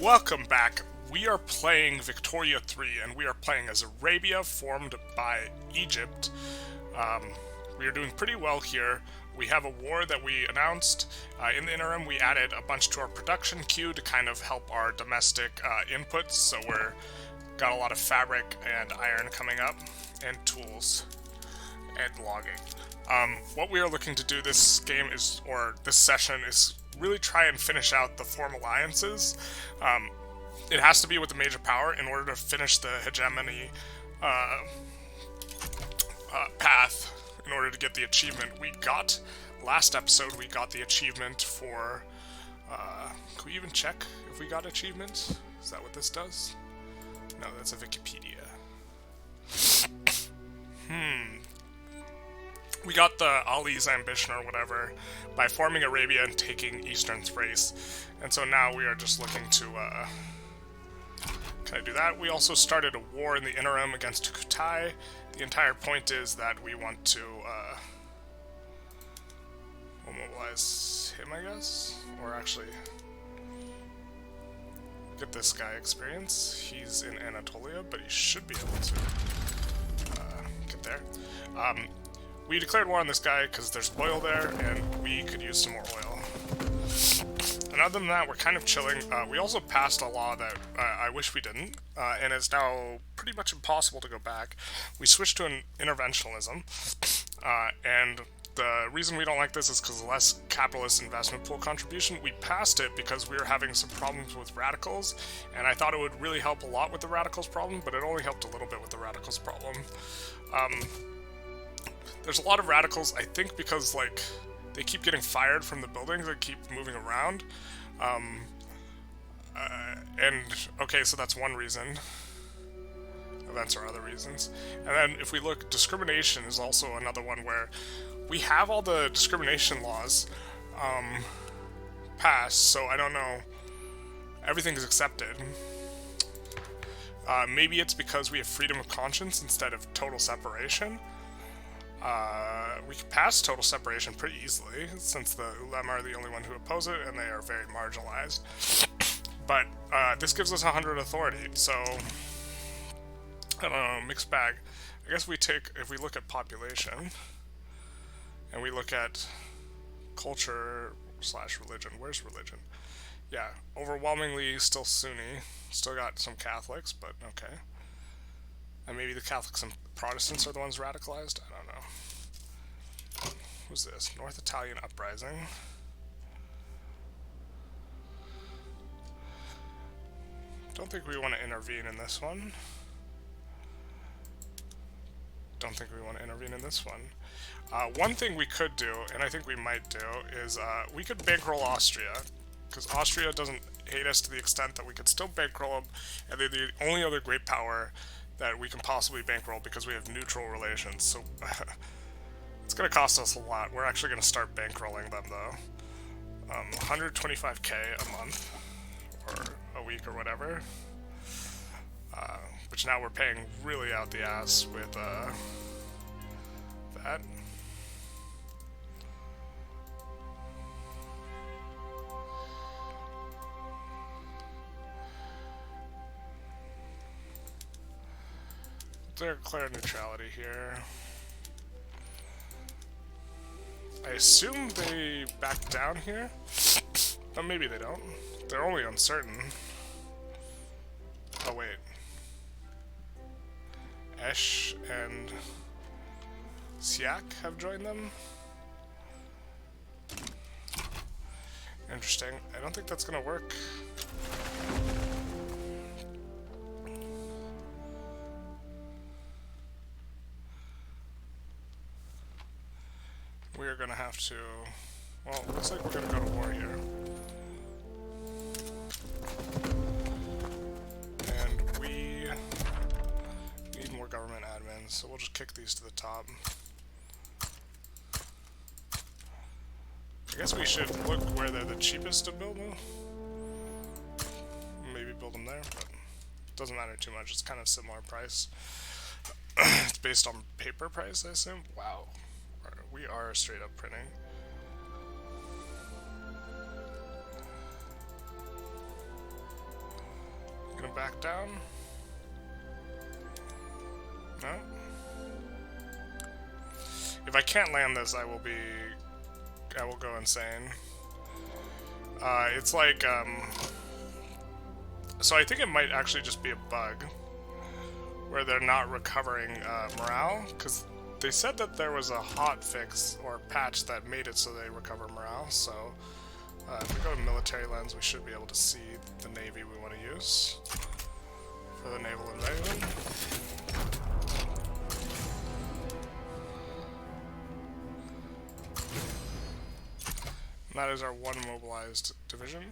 Welcome back. We are playing Victoria 3, and we are playing as Arabia, formed by Egypt. We are doing pretty well here. We have a war that we announced. In the interim, we added a bunch to our production queue to kind of help our domestic inputs, so we're got a lot of fabric and iron coming up, and tools, and logging. What we are looking to do this game is, or this session, is really try and finish out the form alliances. It has to be with the major power in order to finish the hegemony path in order to get the achievement we got. Last episode we got the achievement for... can we even check if we got achievements? Is that what this does? No, that's a Wikipedia. We got the Ali's ambition or whatever by forming Arabia and taking Eastern Thrace. And so now we are just looking to, can I do that? We also started a war in the interim against Kutai. The entire point is that we want to, we'll mobilize him, I guess? Or actually, get this guy experience. He's in Anatolia, but he should be able to, get there. We declared war on this guy because there's oil there, and we could use some more oil. And other than that, we're kind of chilling. We also passed a law that I wish we didn't, and it's now pretty much impossible to go back. We switched to an interventionalism, and the reason we don't like this is because less capitalist investment pool contribution. We passed it because we were having some problems with radicals, and I thought it would really help a lot with the radicals problem, but it only helped a little bit with the radicals problem. There's a lot of radicals, I think, because, like, they keep getting fired from the buildings, they keep moving around. Okay, so that's one reason. Events are other reasons. And then, if we look, discrimination is also another one where we have all the discrimination laws passed, so I don't know. Everything is accepted. Maybe it's because we have freedom of conscience instead of total separation. We could pass total separation pretty easily, since the Ulema are the only one who oppose it, and they are very marginalized. But, this gives us 100 authority, so... I don't know, mixed bag. I guess we take, if we look at population, and we look at culture / religion. Where's religion? Yeah, overwhelmingly still Sunni. Still got some Catholics, but okay. And maybe the Catholics and Protestants are the ones radicalized? I don't know. Who's this? North Italian Uprising. Don't think we want to intervene in this one. Don't think we want to intervene in this one. One thing we could do, and I think we might do, is we could bankroll Austria, because Austria doesn't hate us to the extent that we could still bankroll them, and they're the only other great power that we can possibly bankroll because we have neutral relations, so it's going to cost us a lot. We're actually going to start bankrolling them, though. 125k a month, or a week, or whatever. Which now we're paying really out the ass with that. Declare neutrality here. I assume they back down here, but maybe they don't. They're only uncertain. Oh wait. Esh and Siak have joined them. Interesting. I don't think that's gonna work. We're gonna have to... Well, looks like we're gonna go to war here. And we need more government admins, so we'll just kick these to the top. I guess we should look where they're the cheapest to build them. Maybe build them there, but it doesn't matter too much. It's kind of similar price. It's based on paper price, I assume? Wow. We are straight up printing. down? No? If I can't land this, I will go insane. It's like, so I think it might actually just be a bug where they're not recovering morale, because they said that there was a hot fix or patch that made it so they recover morale. So if we go to military lens, we should be able to see the navy we want to use for the naval invasion. And that is our one mobilized division.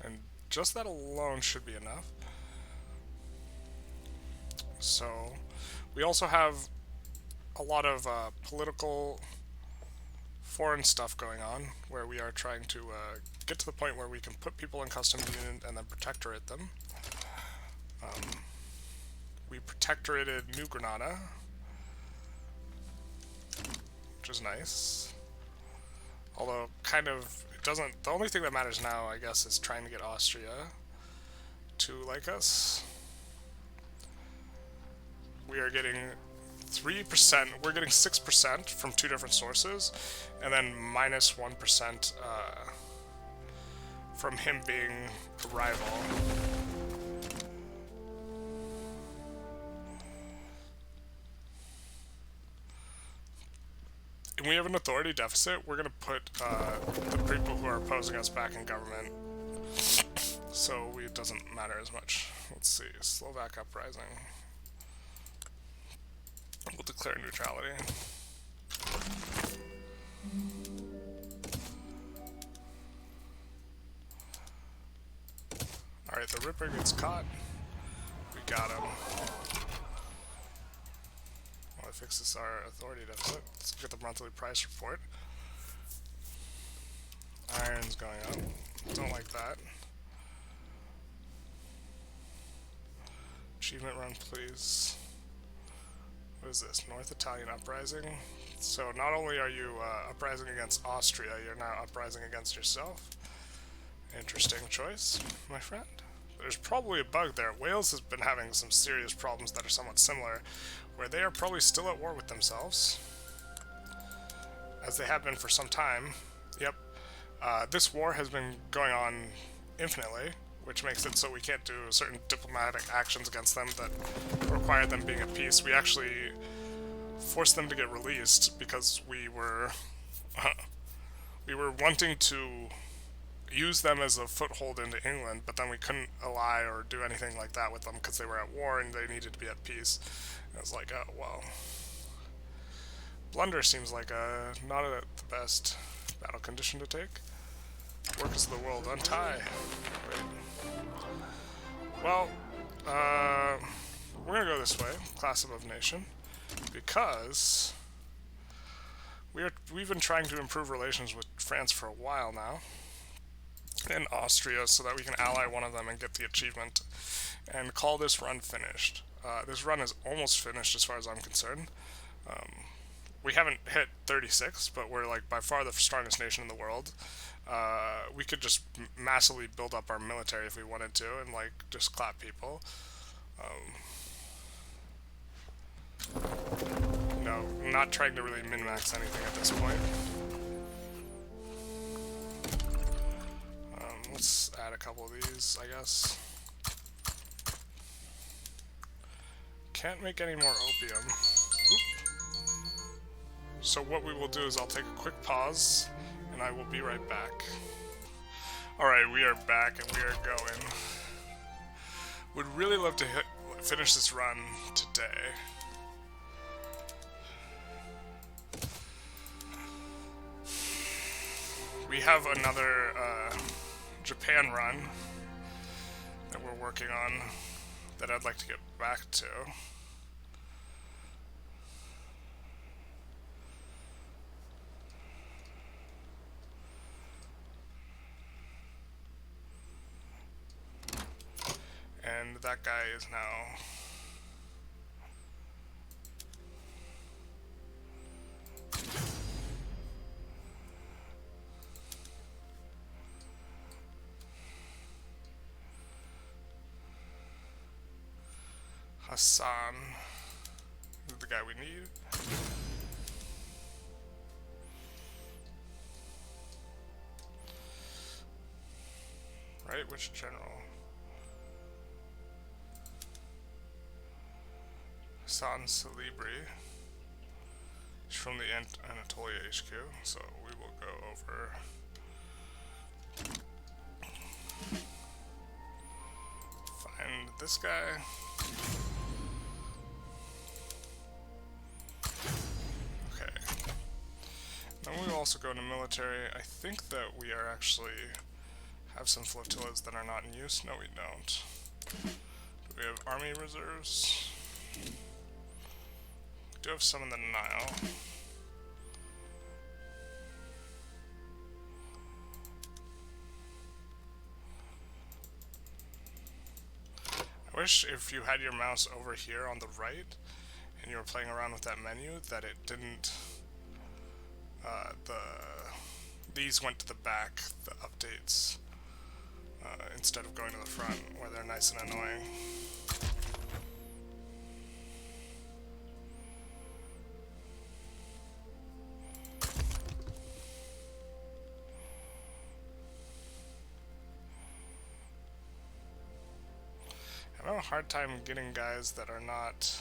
And just that alone should be enough. So, we also have a lot of political foreign stuff going on, where we are trying to get to the point where we can put people in customs union and then protectorate them. We protectorated New Granada, which is nice. Although, kind of, it doesn't... The only thing that matters now, I guess, is trying to get Austria to like us. We are getting 3%, we're getting 6% from two different sources, and then minus 1% from him being a rival. And we have an authority deficit. We're going to put the people who are opposing us back in government, so it doesn't matter as much. Let's see, Slovak uprising. We'll declare neutrality. Alright, the Ripper gets caught. We got him. Well, that fixes our authority deficit. Let's look at the monthly price report. Iron's going up. Don't like that. Achievement run, please. What is this? North Italian uprising? So not only are you uprising against Austria, you're now uprising against yourself. Interesting choice, my friend. There's probably a bug there. Wales has been having some serious problems that are somewhat similar, where they are probably still at war with themselves, as they have been for some time. Yep. This war has been going on infinitely, which makes it so we can't do certain diplomatic actions against them that require them being at peace. We actually forced them to get released because we were wanting to use them as a foothold into England, but then we couldn't ally or do anything like that with them because they were at war and they needed to be at peace. And I was like, oh, well. Blunder seems like not the best battle condition to take. Workers of the world, untie. Great. Well, we're gonna go this way, class above nation, because we've been trying to improve relations with France for a while now, and Austria, so that we can ally one of them and get the achievement, and call this run finished. This run is almost finished as far as I'm concerned. We haven't hit 36, but we're like by far the strongest nation in the world. We could just massively build up our military if we wanted to, and like just clap people. No, I'm not trying to really min-max anything at this point. Let's add a couple of these, I guess. Can't make any more opium. Oop. So what we will do is I'll take a quick pause, and I will be right back. Alright, we are back and we are going. Would really love to finish this run today. We have another Japan run that we're working on that I'd like to get back to. And that guy is now Hassan is the guy we need. Right, which general? Hassan Salibri. He's from the Anatolia HQ, so we will go over. Find this guy. Okay. Then we will also go into military. I think that we are actually have some flotillas that are not in use. No, we don't. Do we have army reserves? We do have some in the Nile. I wish if you had your mouse over here on the right and you were playing around with that menu that it didn't these went to the back, the updates, instead of going to the front where they're nice and annoying. I have a hard time getting guys that are not,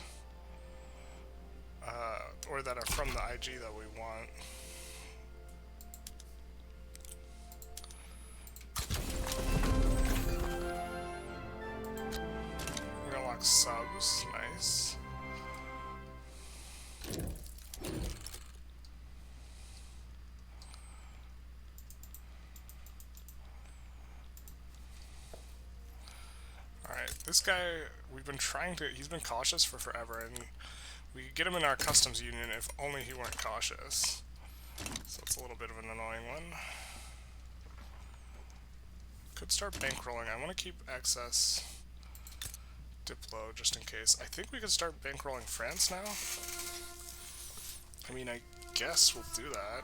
or that are from the IG that we want. We're gonna lock subs, nice. This guy, we've been trying to, he's been cautious for forever, and we could get him in our customs union if only he weren't cautious. So it's a little bit of an annoying one. Could start bankrolling. I want to keep excess Diplo just in case. I think we could start bankrolling France now. I mean, I guess we'll do that.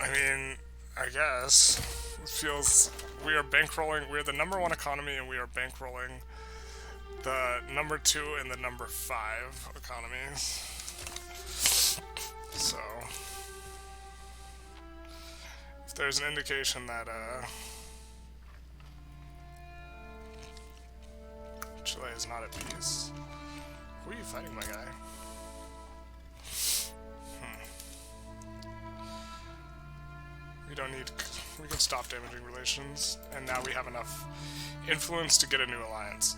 I mean, I guess it feels we are bankrolling. We're the #1 economy, and we are bankrolling the #2 and the #5 economies. So, if there's an indication that Chile is not at peace, who are you fighting, my guy? We don't need, we can stop damaging relations, and now we have enough influence to get a new alliance.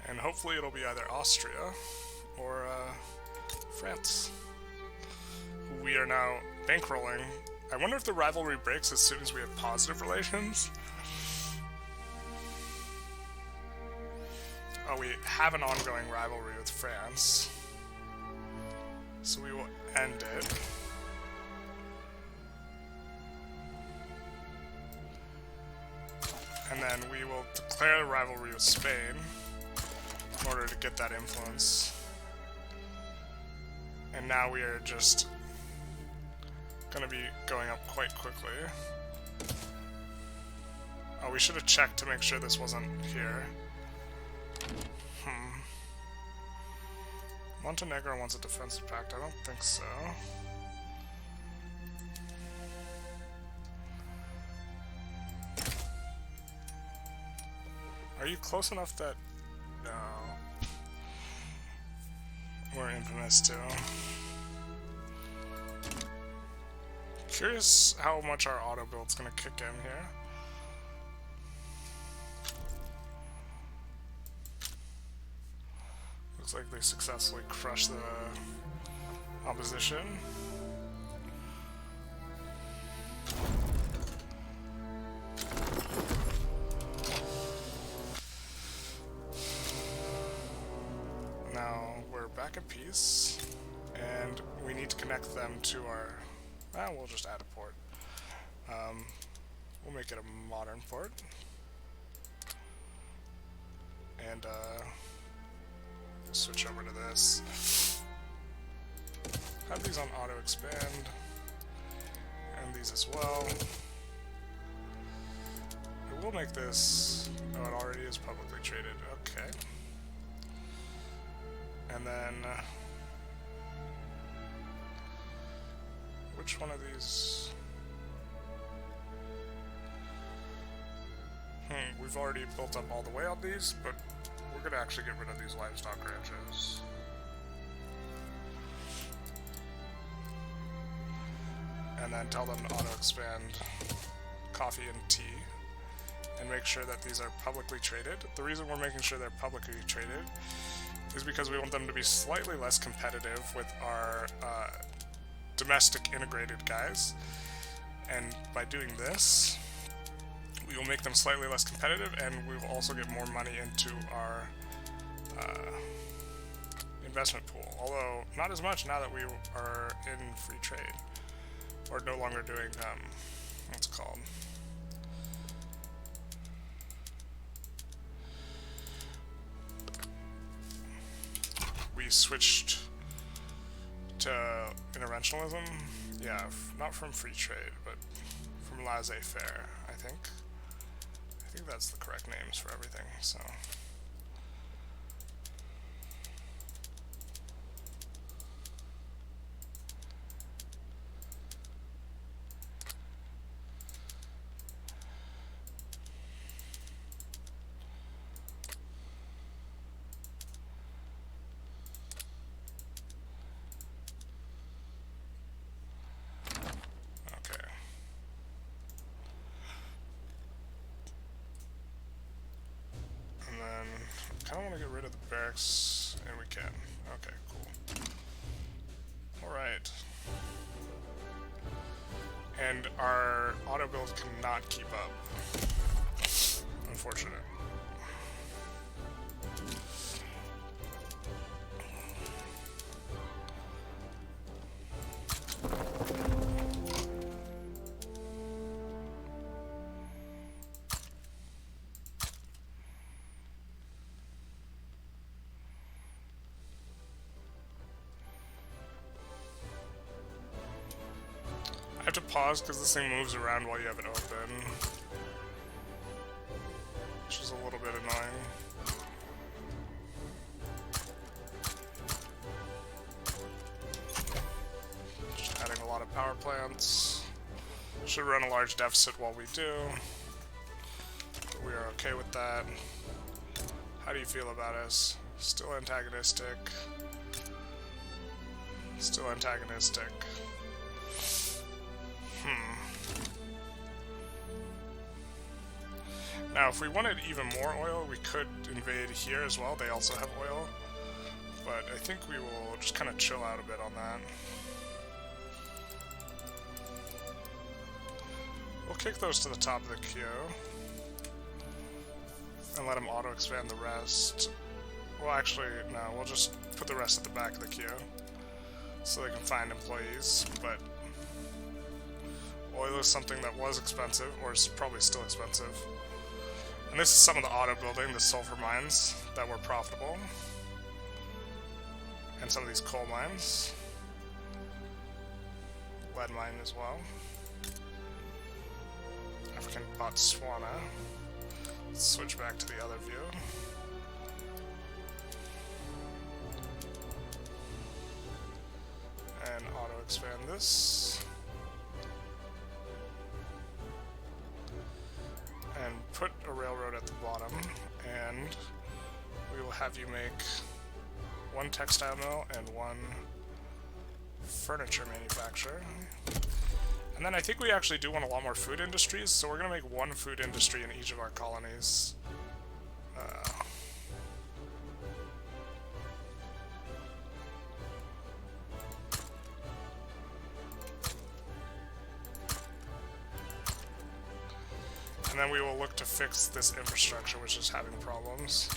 And hopefully it'll be either Austria or France. We are now bankrolling. I wonder if the rivalry breaks as soon as we have positive relations. Oh, we have an ongoing rivalry with France. So we will end it. And then we will declare a rivalry with Spain in order to get that influence. And now we are just going to be going up quite quickly. Oh, we should have checked to make sure this wasn't here. Montenegro wants a defensive pact. I don't think so. Are you close enough that... No. We're infamous too. Curious how much our auto build's gonna kick in here. Looks like they successfully crushed the opposition. Now we're back at peace, and we need to connect them to our... we'll just add a port. We'll make it a modern port. and switch over to this. Have these on auto expand, and these as well. I will make this. Oh, it already is publicly traded. Okay. And then which one of these? We've already built up all the way on these, but we're gonna actually get rid of these livestock ranches. And then tell them to auto-expand coffee and tea, and make sure that these are publicly traded. The reason we're making sure they're publicly traded is because we want them to be slightly less competitive with our domestic integrated guys, and by doing this, we will make them slightly less competitive, and we will also get more money into our investment pool, although not as much now that we are in free trade, or no longer doing, what's it called? We switched to interventionalism, yeah, not from free trade, but from laissez-faire, I think. I think that's the correct names for everything, so. I kind of want to get rid of the barracks, and we can. Okay, cool. Alright. And our auto build cannot keep up. Unfortunate. I have to pause because this thing moves around while you have it open, which is a little bit annoying. Just adding a lot of power plants. Should run a large deficit while we do, but we are okay with that. How do you feel about us? Still antagonistic. Still antagonistic. Now, if we wanted even more oil, we could invade here as well. They also have oil. But I think we will just kind of chill out a bit on that. We'll kick those to the top of the queue. And let them auto-expand the rest. Well, actually, no, we'll just put the rest at the back of the queue. So they can find employees, but oil is something that was expensive, or is probably still expensive. And this is some of the auto building, the sulfur mines that were profitable. And some of these coal mines. Lead mine as well. African Botswana. Let's switch back to the other view. And auto expand this. And put a railroad at the bottom, and we will have you make one textile mill and one furniture manufacturer. And then I think we actually do want a lot more food industries, so we're going to make one food industry in each of our colonies. And then we will look to fix this infrastructure, which is having problems.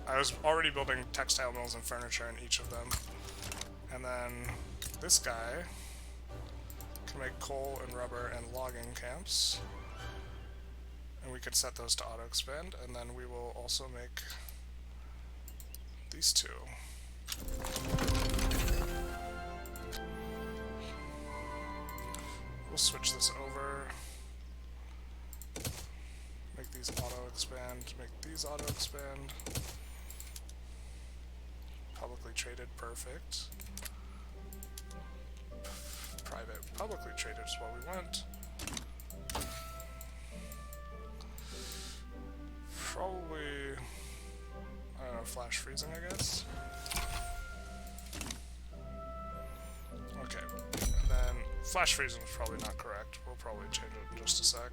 I was already building textile mills and furniture in each of them. And then this guy can make coal and rubber and logging camps. And we could set those to auto-expand, and then we will also make these two. We'll switch this over. Make these auto-expand, make these auto-expand. Publicly traded, perfect. Private, publicly traded is what we want. Probably, I don't know, flash freezing, I guess. Okay, and then flash freezing is probably not correct. We'll probably change it in just a sec.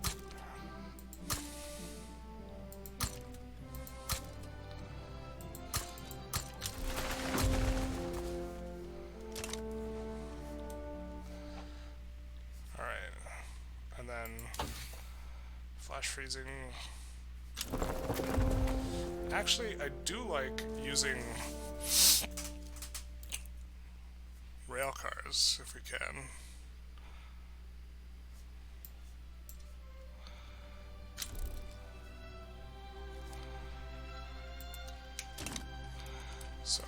Flash freezing. Actually, I do like using rail cars if we can. So,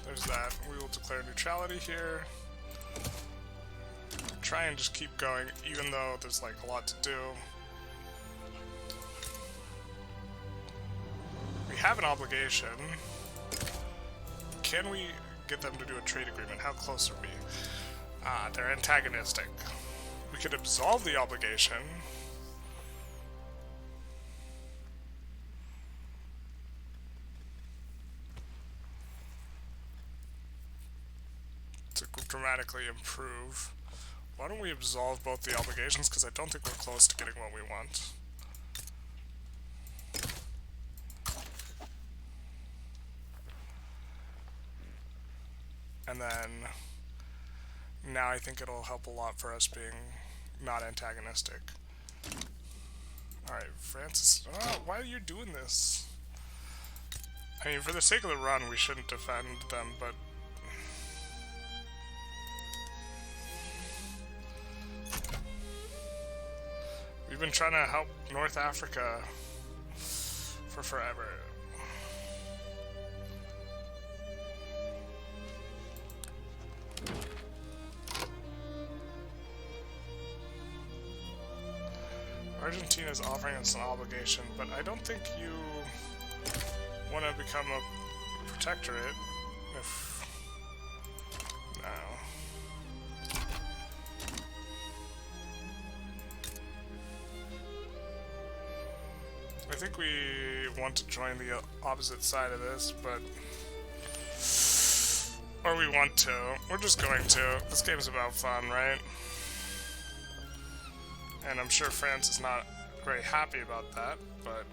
there's that. We will declare neutrality here. Try and just keep going, even though there's like a lot to do. We have an obligation. Can we get them to do a trade agreement? How close are we? They're antagonistic. We could absolve the obligation. To dramatically improve. Why don't we absolve both the obligations? Because I don't think we're close to getting what we want. And then, now I think it'll help a lot for us being not antagonistic. Alright, Francis, why are you doing this? I mean, for the sake of the run, we shouldn't defend them, but... We've been trying to help North Africa for forever. Argentina is offering us an obligation, but I don't think you want to become a protectorate if... No. I think we want to join the opposite side of this, but... Or we want to. We're just going to. This game's about fun, right? And I'm sure France is not very happy about that, but,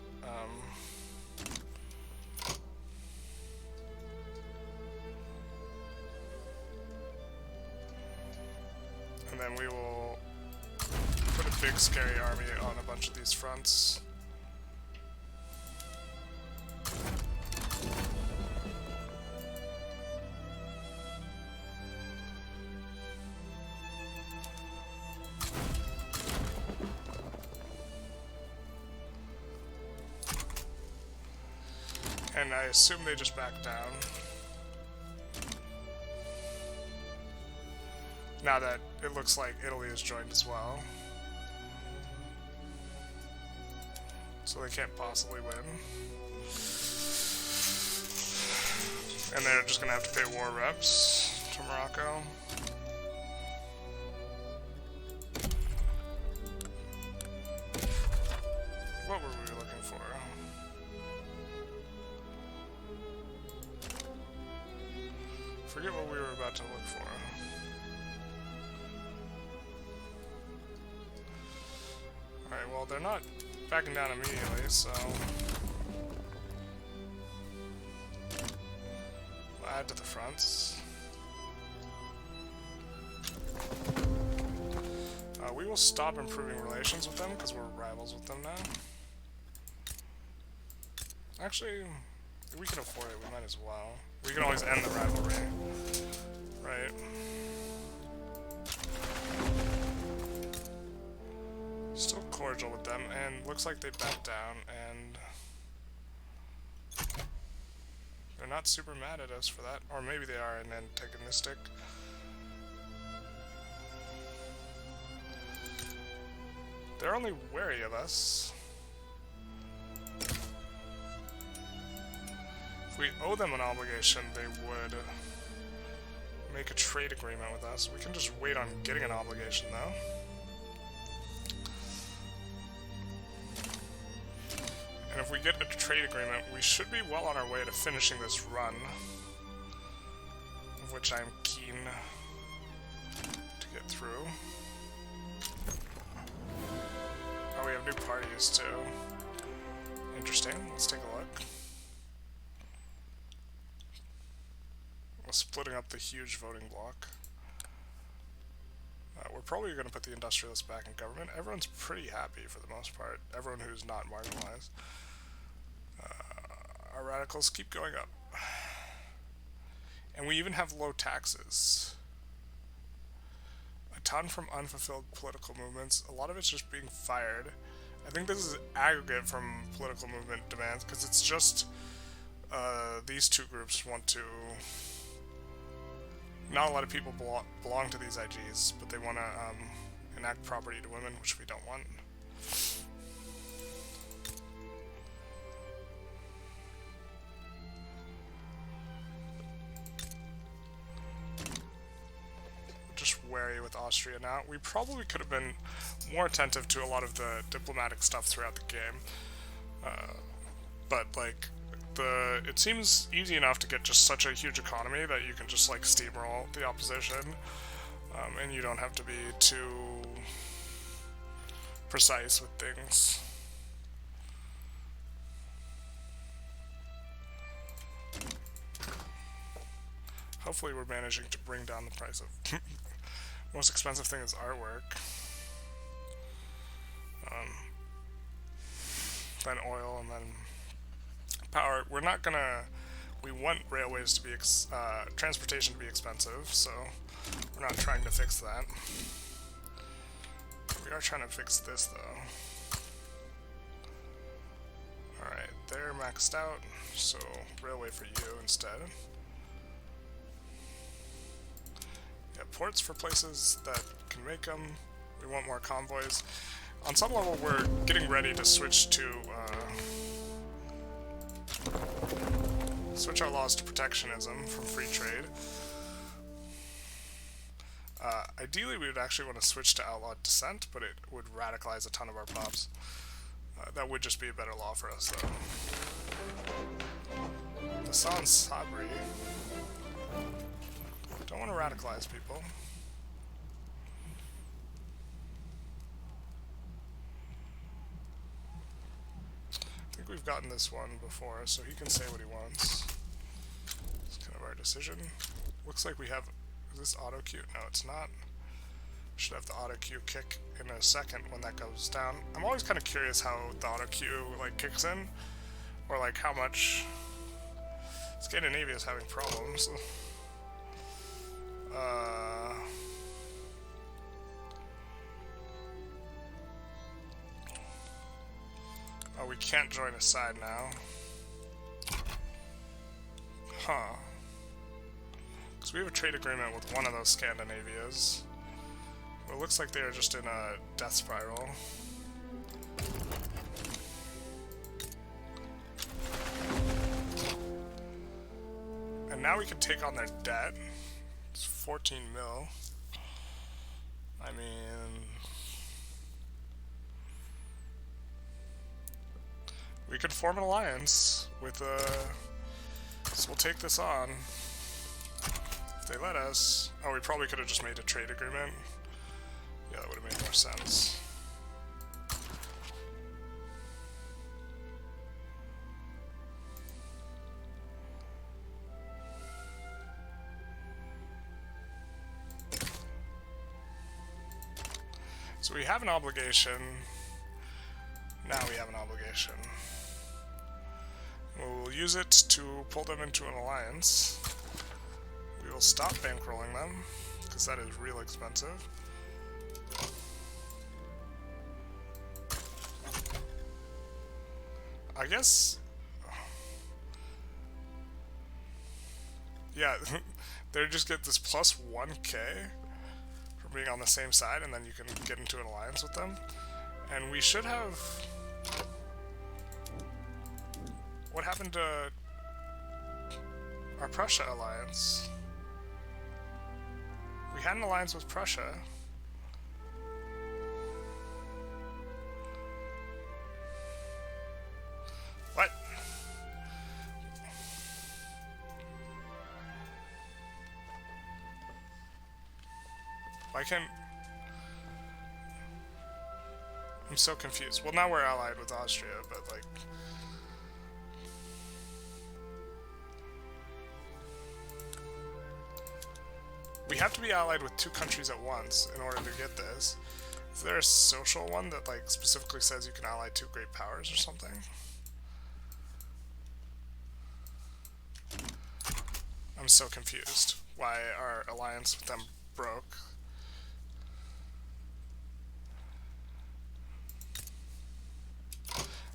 and then we will put a big scary army on a bunch of these fronts. And I assume they just back down. Now that it looks like Italy is joined as well. So they can't possibly win. And they're just gonna have to pay war reps to Morocco. What were we looking for? Forget what we were about to look for. Alright, well, they're not backing down immediately, so... we'll add to the fronts. We will stop improving relations with them, because we're rivals with them now. Actually, we can afford it, we might as well. We can always end the rivalry. Right. Still cordial with them, and looks like they backed down, and they're not super mad at us for that. Or maybe they are, and antagonistic. They're only wary of us. If we owe them an obligation, they would make a trade agreement with us. We can just wait on getting an obligation, though. And if we get a trade agreement, we should be well on our way to finishing this run, of which I'm keen to get through. Oh, we have new parties, too. Interesting. Let's take a look. We're splitting up the huge voting bloc. We're probably going to put the Industrialists back in government. Everyone's pretty happy for the most part. Everyone who's not marginalized. Our radicals keep going up. And we even have low taxes. A ton from unfulfilled political movements. A lot of it's just being fired. I think this is aggregate from political movement demands, because it's just these two groups want to... Not a lot of people belong to these IGs, but they want to enact property to women, which we don't want. Just wary with Austria now. We probably could have been more attentive to a lot of the diplomatic stuff throughout the game. But, like, it seems easy enough to get just such a huge economy that you can just, like, steamroll the opposition, and you don't have to be too precise with things. Hopefully we're managing to bring down the price of... most expensive thing is artwork. Then oil, and then power. We're not gonna... We want railways to be... transportation to be expensive, so we're not trying to fix that. We are trying to fix this, though. Alright, they're maxed out, so railway for you instead. Yeah, ports for places that can make them. We want more convoys. On some level, we're getting ready to switch to, switch our laws to protectionism from free trade. Ideally, we would actually want to switch to outlawed dissent, but it would radicalize a ton of our pops. That would just be a better law for us, though. Hassan Sabri. Don't want to radicalize people. I think we've gotten this one before, so he can say what he wants. It's kind of our decision. Looks like we have... Is this auto queue? No, it's not. Should have the auto queue kick in a second when that goes down. I'm always kind of curious how the auto queue like kicks in, or like how much. Scandinavia is having problems. Oh, we can't join a side now. Huh. Because we have a trade agreement with one of those Scandinavias. But it looks like they are just in a death spiral. And now we can take on their debt. It's 14 mil. I mean... We could form an alliance with, so we'll take this on. If they let us... Oh, we probably could have just made a trade agreement. Yeah, that would have made more sense. So we have an obligation. Now we have an obligation. We'll use it to pull them into an alliance. We will stop bankrolling them, because that is real expensive. I guess... yeah, they just get this plus 1k for being on the same side, and then you can get into an alliance with them. And we should have... what happened to our Prussia alliance? We had an alliance with Prussia. What? Why can't... I'm so confused. Well, now we're allied with Austria, but like... we have to be allied with 2 countries at once in order to get this. Is there a social one that like specifically says you can ally 2 great powers or something? I'm so confused why our alliance with them broke.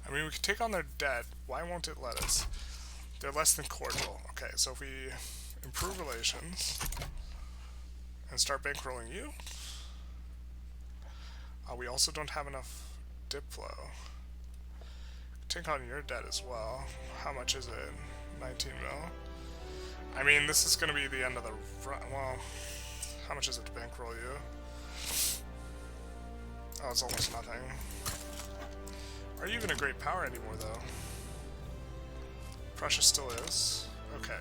I mean, we could take on their debt. Why won't it let us? They're less than cordial. Okay, so if we improve relations and start bankrolling you, we also don't have enough diplo. Take on your debt as well. How much is it? 19 mil. I mean, this is going to be the end of the run. Well, how much is it to bankroll you? Oh, it's almost nothing. Are you even a great power anymore, though? Prussia still is. Okay.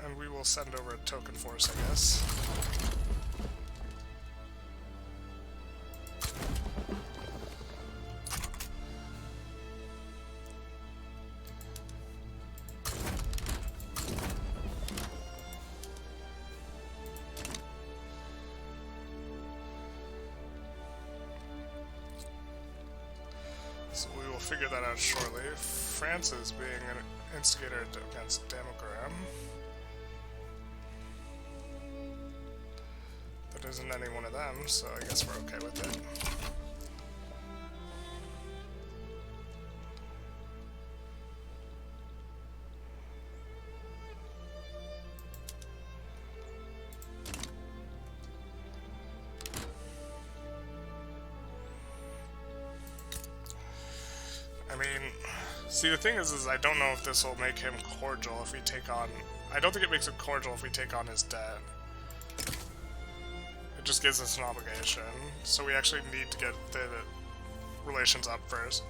And we will send over a token force, I guess. So we will figure that out shortly. France is being an instigator against Damogram. That isn't any one of them, so I guess we're okay with it. I mean, see, the thing is I don't know if this will make him cordial if we take on... I don't think it makes him cordial if we take on his debt. It just gives us an obligation, so we actually need to get the relations up first.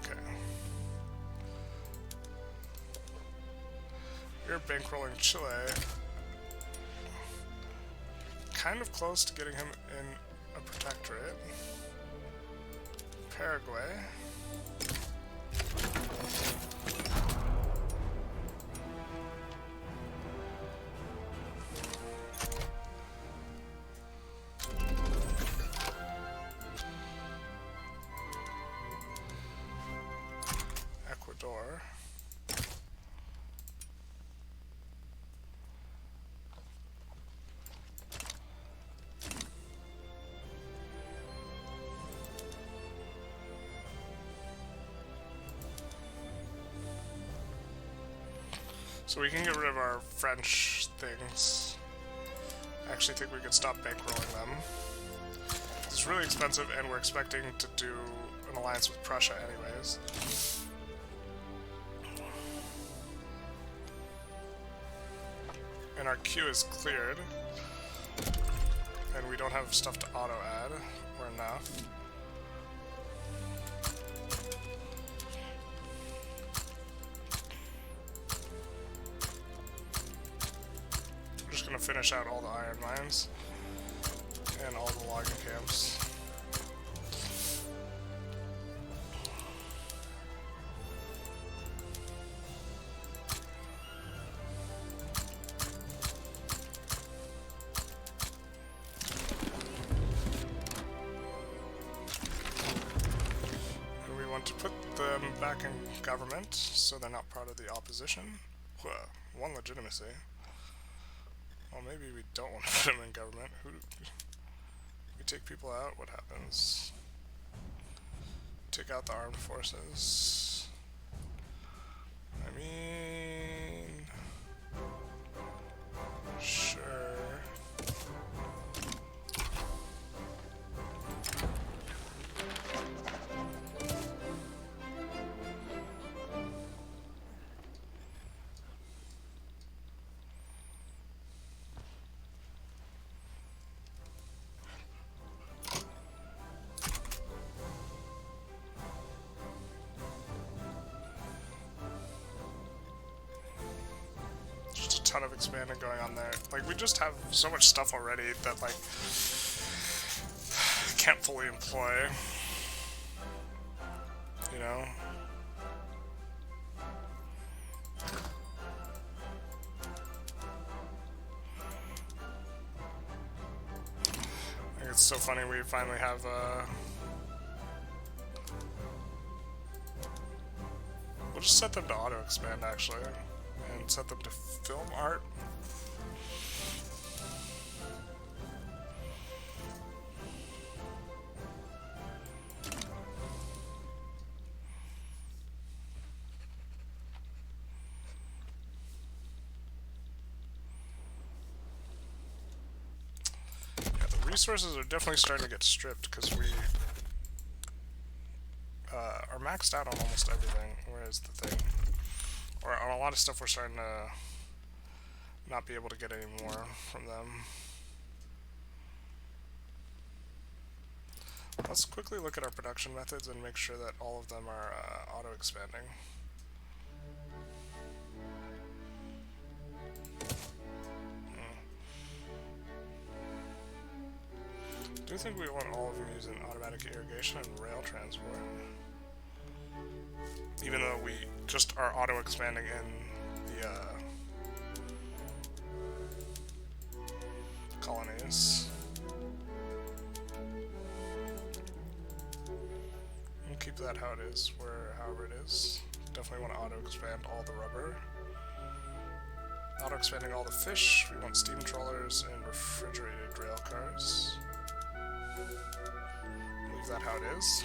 Okay. We're bankrolling Chile. Kind of close to getting him in a protectorate. Paraguay. Ecuador. So we can get rid of our French things. I actually think we could stop bankrolling them. It's really expensive, and we're expecting to do an alliance with Prussia anyways. And our queue is cleared. And we don't have stuff to auto-add, or enough. Gonna finish out all the iron mines and all the logging camps. want to put them back in government, so they're not part of the opposition. One legitimacy. Well, maybe we don't want to put them in government. We take people out, what happens? Take out the armed forces. I mean... Sure. Ton of expanding going on there. Like, we just have so much stuff already that, like, can't fully employ. You know? I think it's so funny we finally have, we'll just set them to auto-expand, actually. And set them to film art. Yeah, the resources are definitely starting to get stripped because we are maxed out on almost everything. Where is the thing? Or on a lot of stuff we're starting to not be able to get any more from them. Let's quickly look at our production methods and make sure that all of them are auto-expanding. I do think we want all of them using automatic irrigation and rail transport. Even though we just are auto-expanding in the colonies. We'll keep that how it is, however it is. Definitely want to auto-expand all the rubber. Auto-expanding all the fish. We want steam trawlers and refrigerated rail cars. Leave that how it is.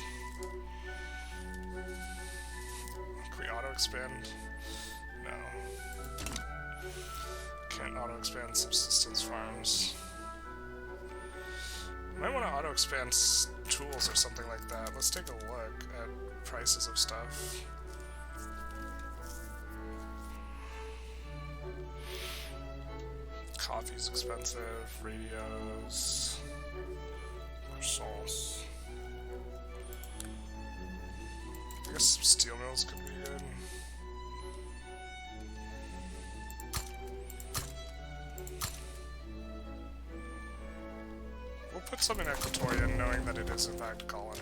Can we auto-expand? No. Can't auto-expand subsistence farms. Might want to auto-expand tools or something like that. Let's take a look at prices of stuff. Coffee's expensive, radios, croissants. I guess some steel mills could be good. We'll put some in Equatoria knowing that it is in fact a colony.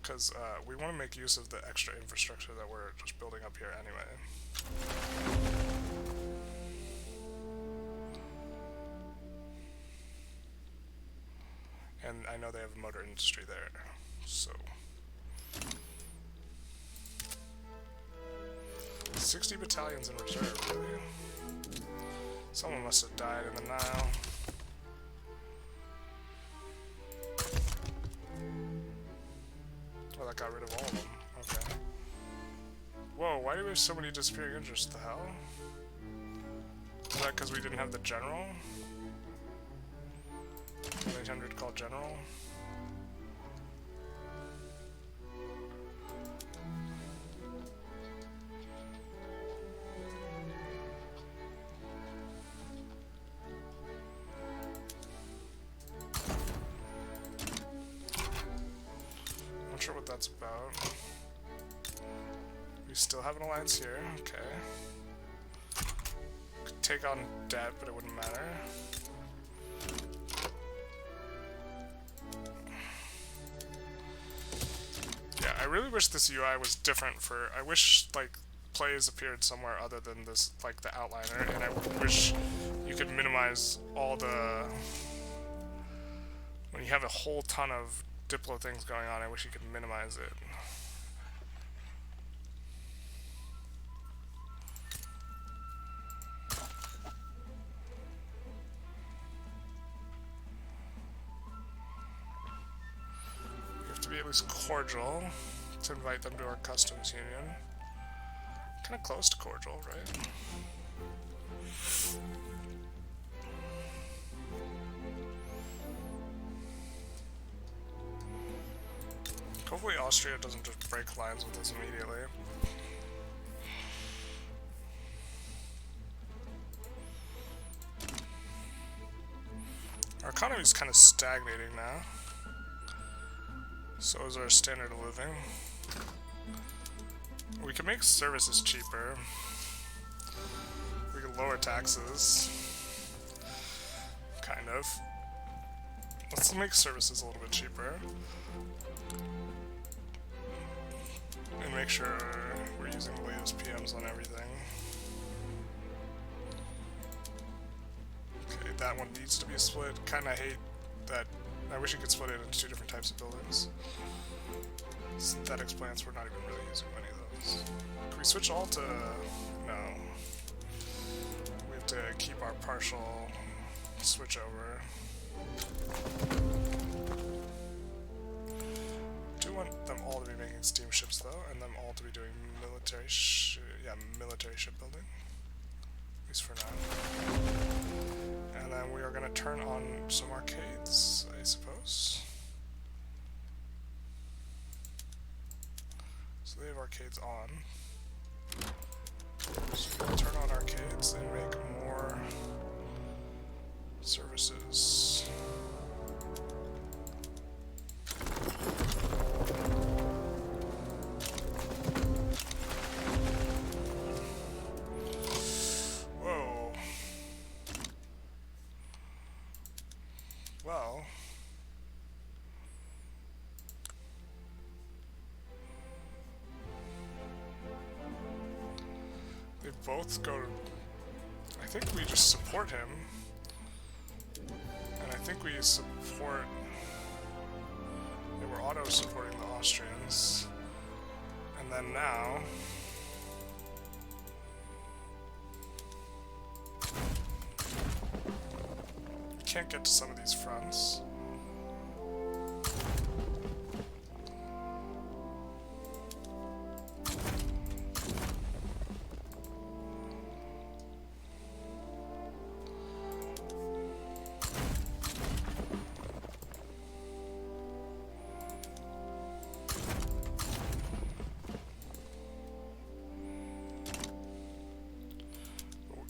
Because we want to make use of the extra infrastructure that we're just building up here anyway. And I know they have a motor industry there, so... 60 battalions in reserve, really? Someone must have died in the Nile. Oh, that got rid of all of them. Okay. Whoa, why do we have so many disappearing interests? The hell? Is that because we didn't have the general? 800 called general? Not sure what that's about. We still have an alliance here, okay. Could take on debt, but it wouldn't matter. Yeah, I really wish this UI was different for... I wish, like, plays appeared somewhere other than this, like, the outliner, and I wish you could minimize all the... When you have a whole ton of Diplo things going on. I wish you could minimize it. We have to be at least cordial to invite them to our customs union. Kind of close to cordial, right? Hopefully Austria doesn't just break lines with us immediately. Our economy is kind of stagnating now. So is our standard of living. We can make services cheaper. We can lower taxes. Kind of. Let's make services a little bit cheaper. And make sure we're using the latest PMs on everything. Okay, that one needs to be split. Kinda hate that. I wish you could split it into two different types of buildings. Synthetics plants, we're not even really using many of those. Can we switch all to... no. We have to keep our partial switch over. Do want them all to be making steamships though, and them all to be doing military military shipbuilding. At least for now. And then we are going to turn on some arcades, I suppose. So they have arcades on. So we'll turn on arcades and make more services. Whoa. Well. They both go to... I think we just support him. And I think we support... They were auto-supporting the Austrians. And then now... we can't get to some of these fronts.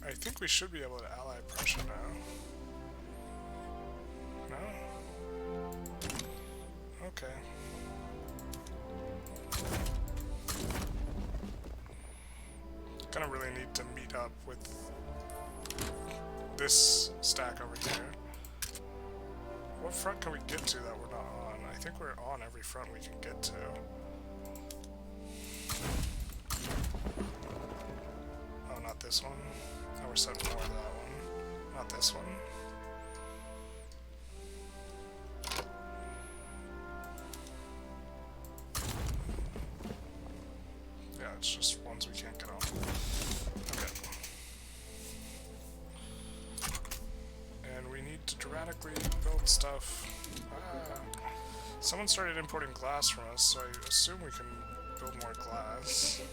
I think we should be able to ally Prussia now. No? Okay. Gonna really need to meet up with this stack over here. What front can we get to that we're not on? I think we're on every front we can get to. Oh, not this one. Oh, we're sending more of that one. Not this one. Yeah, it's just ones we can't get on. Okay. And we need to dramatically build stuff. Someone started importing glass from us, so I assume we can build more glass.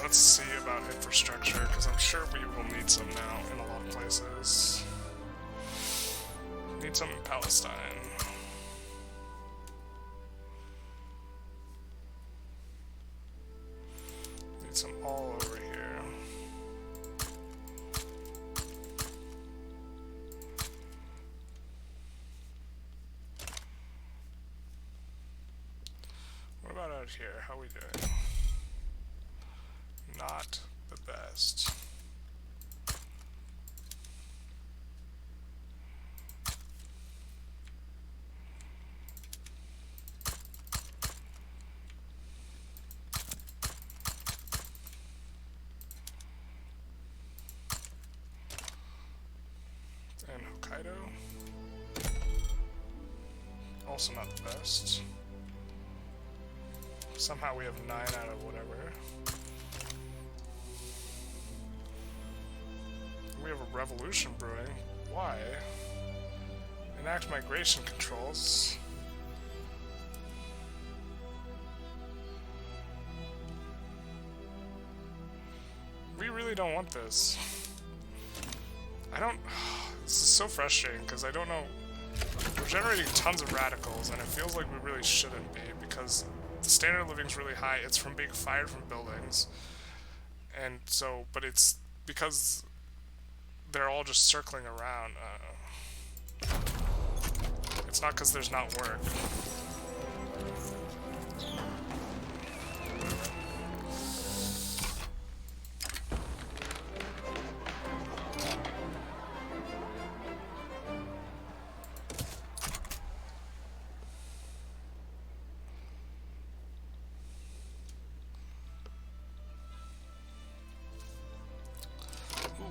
Let's see about infrastructure, because I'm sure we will need some now in a lot of places. Need some in Palestine. Need some all over here. here. How are we doing? Not the best. And Hokkaido. Also not the best. Somehow we have 9 out of whatever. We have a revolution brewing. Why? Enact migration controls. We really don't want this. I don't... This is so frustrating because I don't know... We're generating tons of radicals and it feels like we really shouldn't be because the standard of living is really high. It's from being fired from buildings. And so... But it's because they're all just circling around. It's not because there's not work.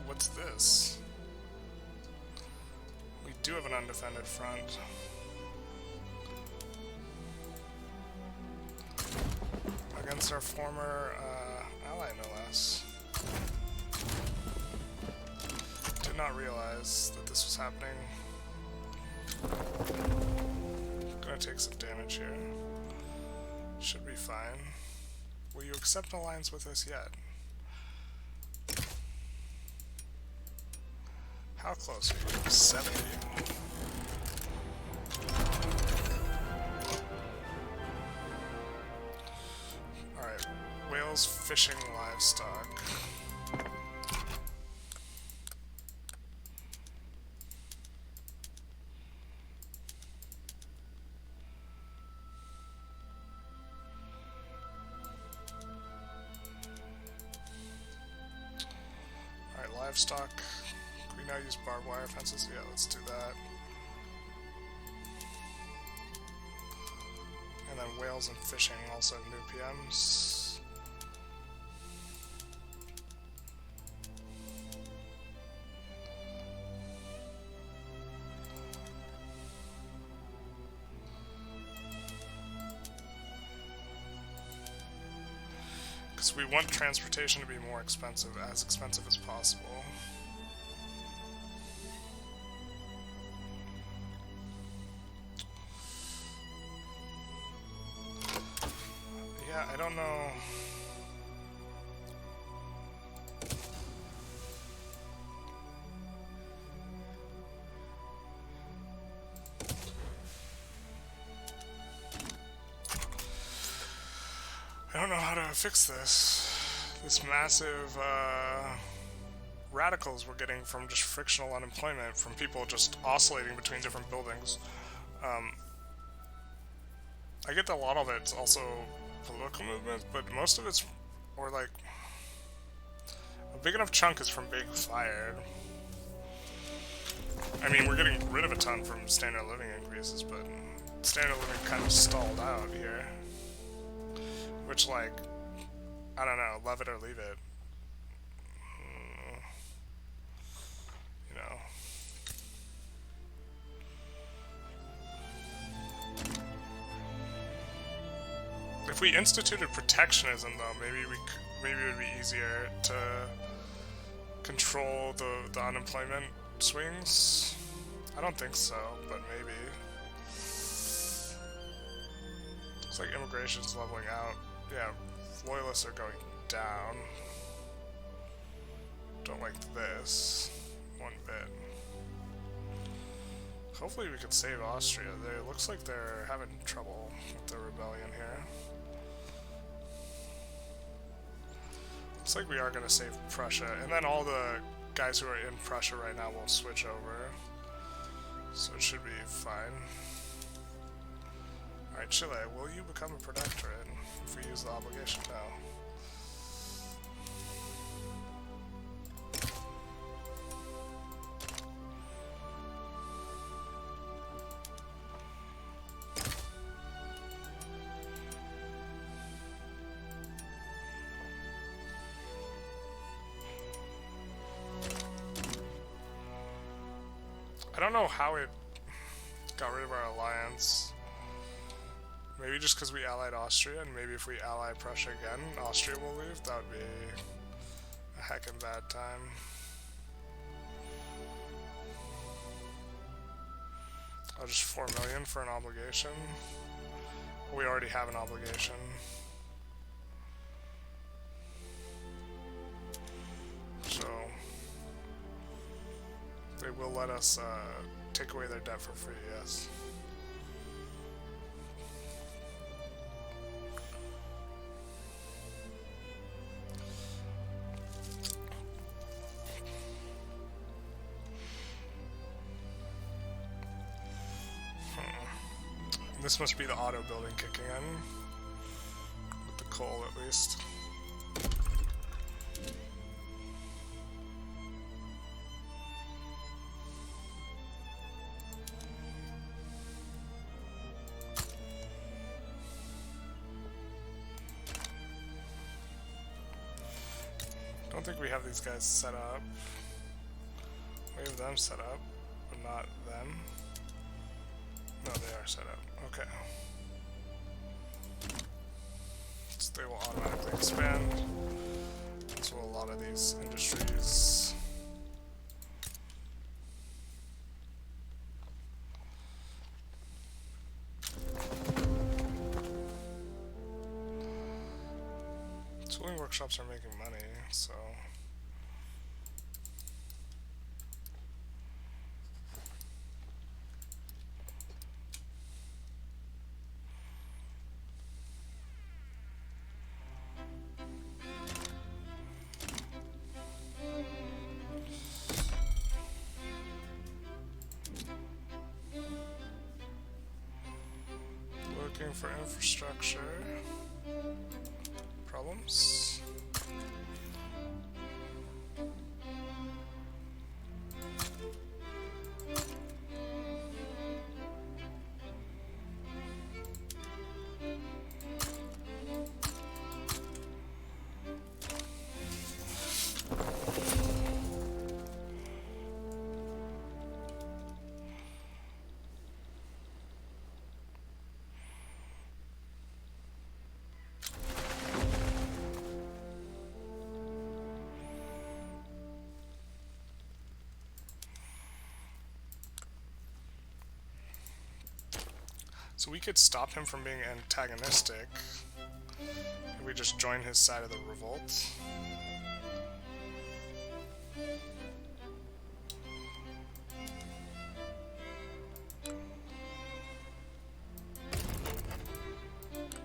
What's this? We do have an undefended front. Against our former ally, no less. Did not realize that this was happening. Gonna take some damage here. Should be fine. Will you accept an alliance with us yet? How close are you? 70. Alright, whales fishing livestock. Alright, livestock. Can we now use barbed wire fences? Yeah, let's do that. And then whales and fishing also have new PMs. Because we want transportation to be more expensive, as expensive as possible. I don't know. I don't know how to fix this. This massive radicals we're getting from just frictional unemployment, from people just oscillating between different buildings. I get that a lot of it's also political movements, but most of it's, or like, a big enough chunk is from being fired. I mean, we're getting rid of a ton from standard of living increases, but standard of living kind of stalled out here. Which, like, I don't know, love it or leave it. You know. If we instituted protectionism, though, maybe it would be easier to control the unemployment swings. I don't think so, but maybe. Looks like immigration's leveling out. Yeah, loyalists are going down. Don't like this one bit. Hopefully we can save Austria. It looks like they're having trouble with the rebellion here. Looks like we are going to save Prussia, and then all the guys who are in Prussia right now will switch over. So it should be fine. Alright, Chile, will you become a protectorate? if we use the obligation? No. I don't know how it got rid of our alliance. Maybe just because we allied Austria, and maybe if we ally Prussia again, Austria will leave. That would be a heckin' bad time. Oh, just 4 million for an obligation? We already have an obligation. So they will let us take away their debt for free, yes. This must be the auto building kicking in. With the coal, at least. Don't think we have these guys set up. We have them set up, but not them. No, they are set up. Okay. So they will automatically expand. So a lot of these industries. Tooling workshops are making money, so. For infrastructure problems. So we could stop him from being antagonistic if we just join his side of the revolt.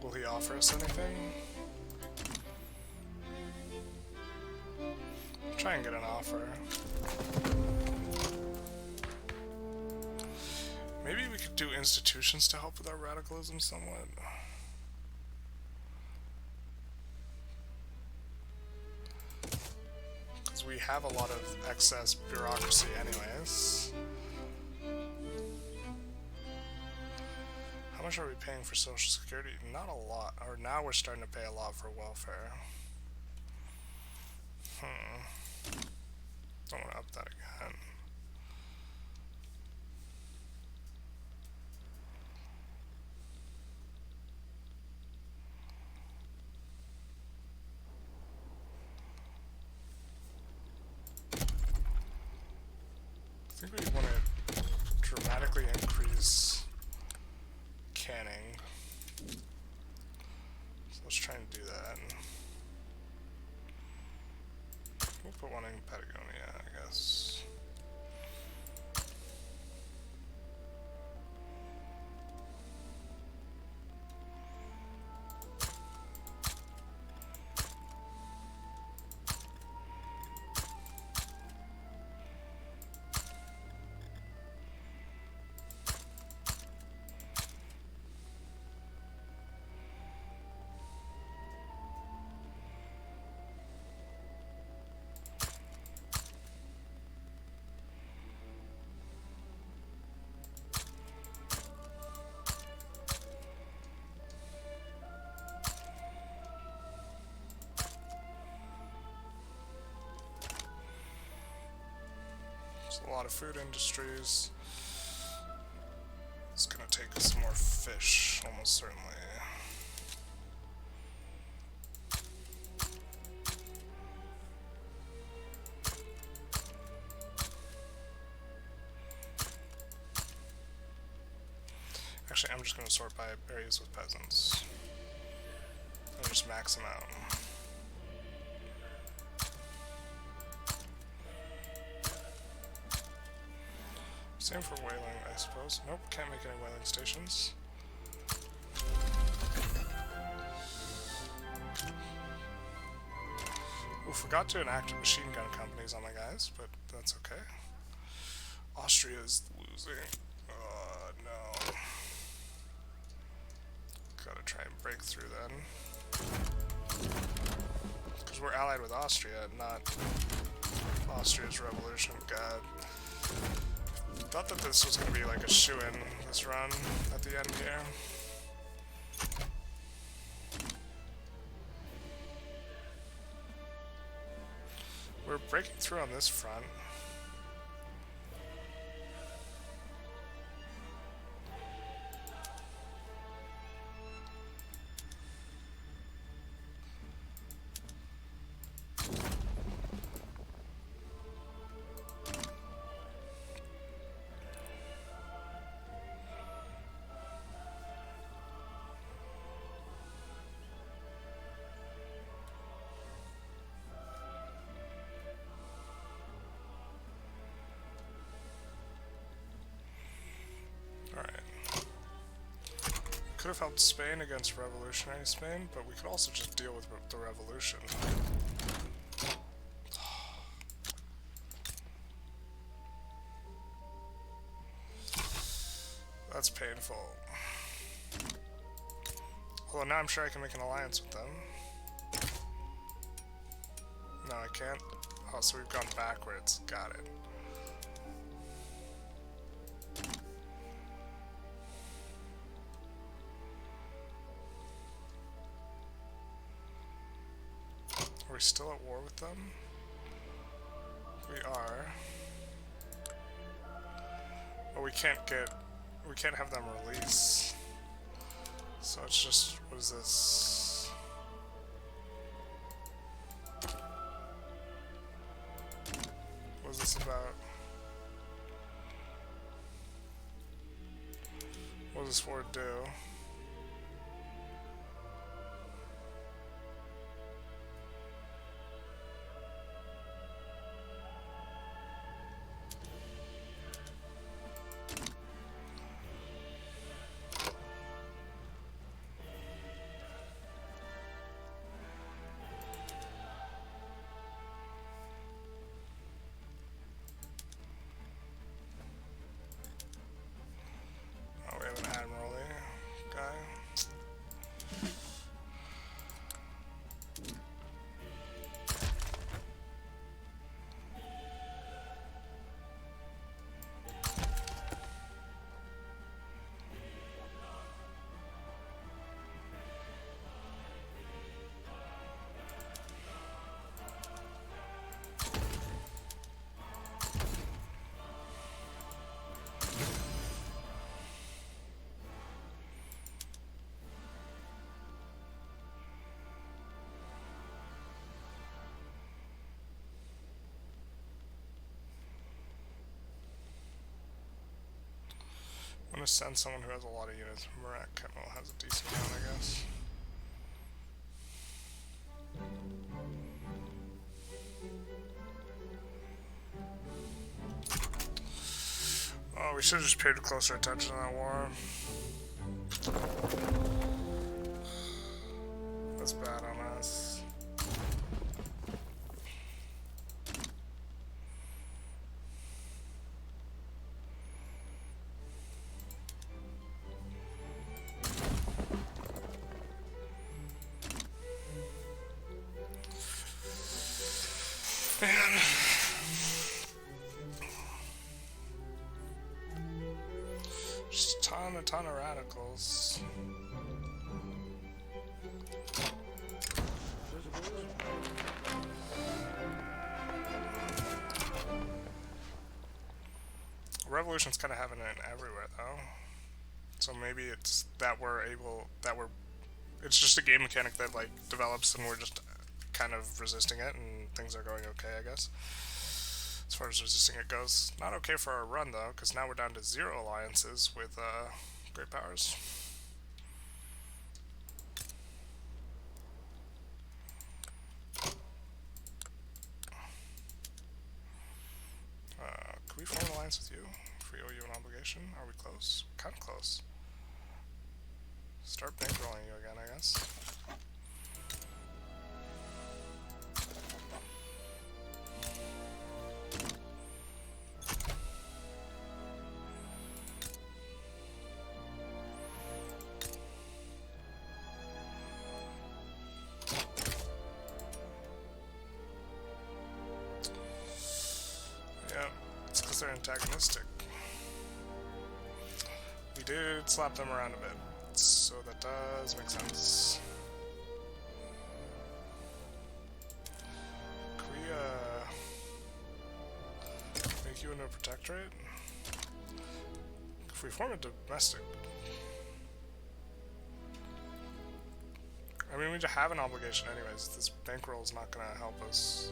Will he offer us anything? Try and get an offer. Maybe we could do institutions to help with our radicalism somewhat. Because we have a lot of excess bureaucracy anyways. How much are we paying for Social Security? Not a lot. Or now we're starting to pay a lot for welfare. Don't want to up that again. I think we want to dramatically increase canning. So let's try and do that. We'll put one in Patagonia, I guess. a lot of food industries. It's gonna take some more fish, almost certainly. Actually, I'm just gonna sort by areas with peasants. And just max them out. Same for whaling, I suppose. Nope, can't make any whaling stations. Ooh, forgot to enact machine gun companies on my guys, but that's okay. Austria is losing. No. Gotta try and break through then. Because we're allied with Austria, not Austria's revolution. God. Thought that this was going to be like a shoo-in, this run, at the end here. We're breaking through on this front. Could have helped Spain against revolutionary Spain, but we could also just deal with the revolution. That's painful. Although now I'm sure I can make an alliance with them. No, I can't. Oh, so we've gone backwards. Got it. Are we still at war with them? We are. But we can't have them release. So it's just, what is this? What is this about? What does this war do? I'm gonna send someone who has a lot of units. Mercantilism has a decent amount, I guess. Oh, we should have just paid closer attention to that war. That's bad on us. Man. Just a ton of radicals. revolution's kind of happening everywhere, though. So maybe it's that it's just a game mechanic that, like, develops and we're just kind of resisting it and things are going okay, I guess. As far as resisting it goes. Not okay for our run, though, because now we're down to 0 alliances with great powers. Can we form an alliance with you? If we owe you an obligation? Are we close? Kind of close. Start bankrolling you again, I guess. They're antagonistic. We did slap them around a bit, so that does make sense. Can we make you into a protectorate? If we form a domestic, I mean, we just have an obligation anyways. This bankroll is not going to help us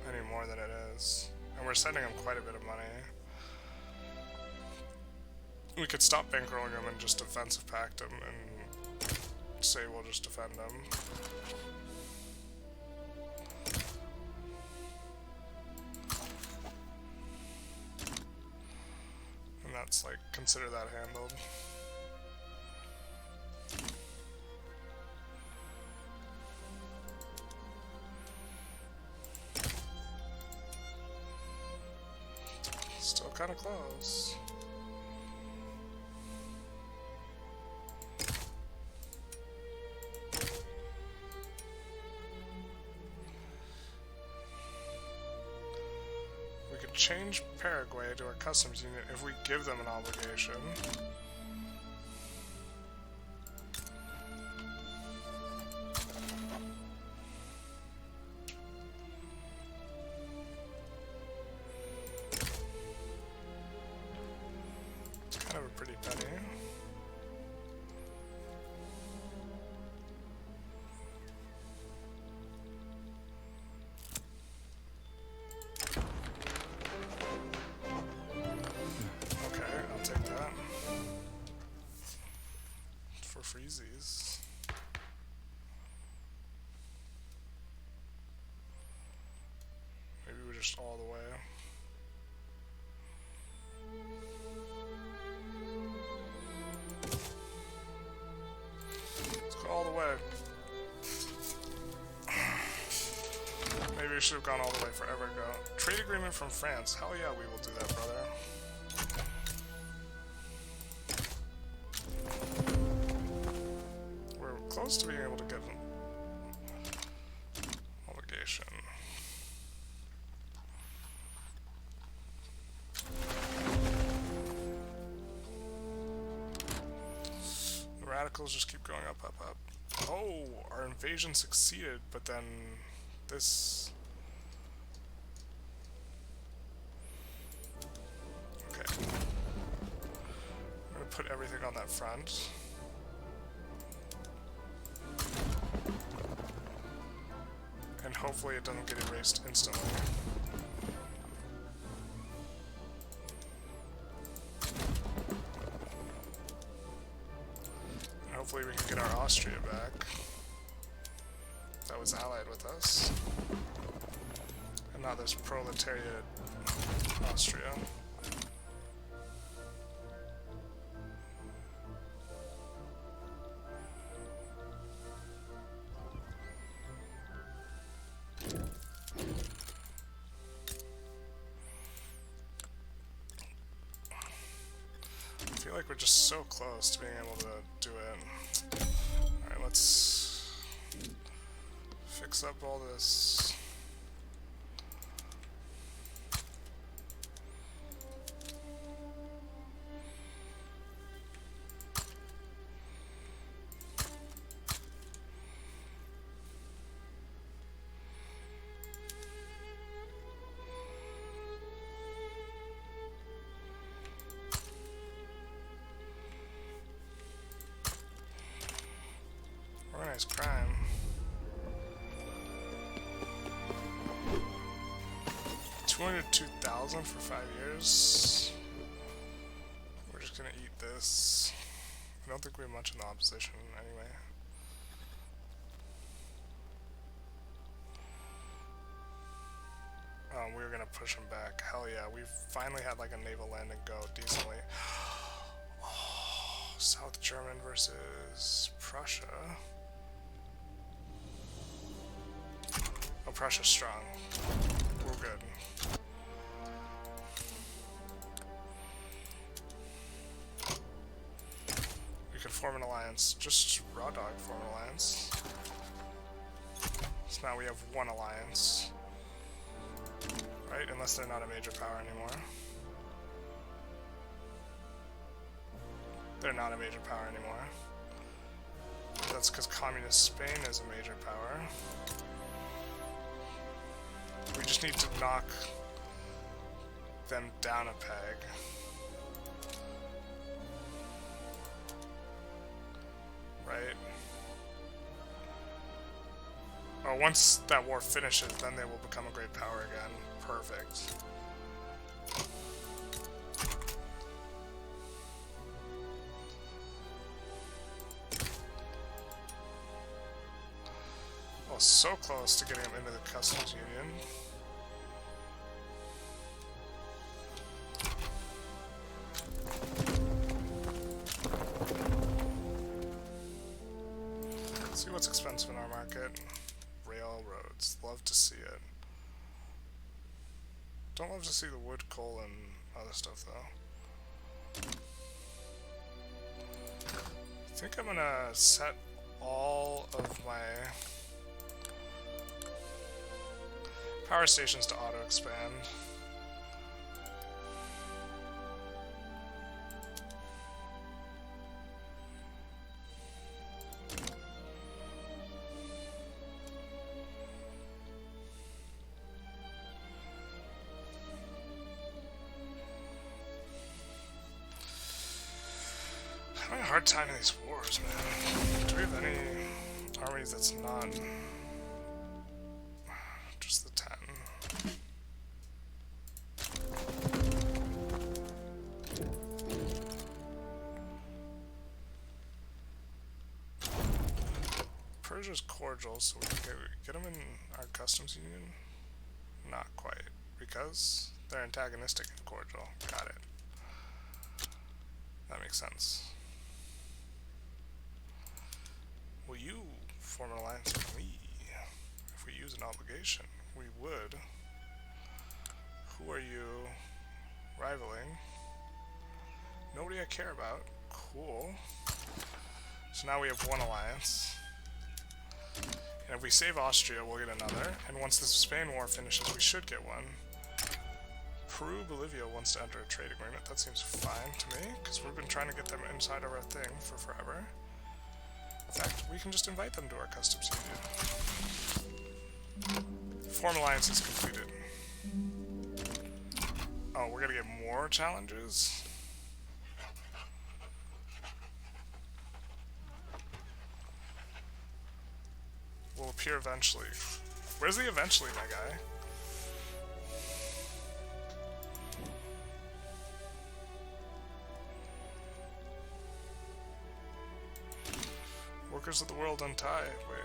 any more than it is. And we're sending them quite a bit of money. We could stop bankrolling them and just defensive pact them and say we'll just defend them. And that's like, consider that handled. Still kind of close. We could change Paraguay to our customs union if we give them an obligation. Freezies. Maybe we're just all the way. Let's go all the way. Maybe we should have gone all the way forever ago. Trade agreement from France. Hell yeah, we will do that, brother. To being able to get an obligation. The radicals just keep going up, up, up. Oh, our invasion succeeded, but then this... Okay. I'm gonna put everything on that front. And hopefully it doesn't get erased instantly. And hopefully we can get our Austria back. That was allied with us. And now there's proletariat Austria. We're just so close to being able to do it. Alright, let's fix up all this. organized crime. $202,000 for 5 years. We're just gonna eat this. I don't think we have much in the opposition anyway. We were gonna push him back. Hell yeah, we finally had like a naval landing go decently. Oh, South German versus Prussia. Oh, Prussia's strong. We're good. We can form an alliance. Just raw dog form an alliance. So now we have one alliance. Right? Unless they're not a major power anymore. They're not a major power anymore. That's because Communist Spain is a major power. We just need to knock them down a peg. Right? Oh, once that war finishes, then they will become a great power again. Perfect. Oh, so close to getting them into the customs union. Let's see what's expensive in our market. Railroads. Love to see it. Don't love to see the wood, coal, and other stuff, though. I think I'm gonna set all of my power stations to auto-expand. I'm having a hard time in these wars, man. Do we have any armies that's not just the 10? Persia's cordial, so we can get them in our customs union? Not quite, because they're antagonistic and cordial. Got it. That makes sense. Will you form an alliance with me? If we use an obligation, we would. Who are you rivaling? Nobody I care about. Cool. So now we have one alliance. And if we save Austria, we'll get another. And once the Spain war finishes, we should get one. Peru, Bolivia wants to enter a trade agreement. That seems fine to me, because we've been trying to get them inside of our thing for forever. In fact, we can just invite them to our customs union. Form alliance is completed. Oh, we're gonna get more challenges? Will appear eventually. Where's the eventually, my guy? Workers of the world untie. Wait.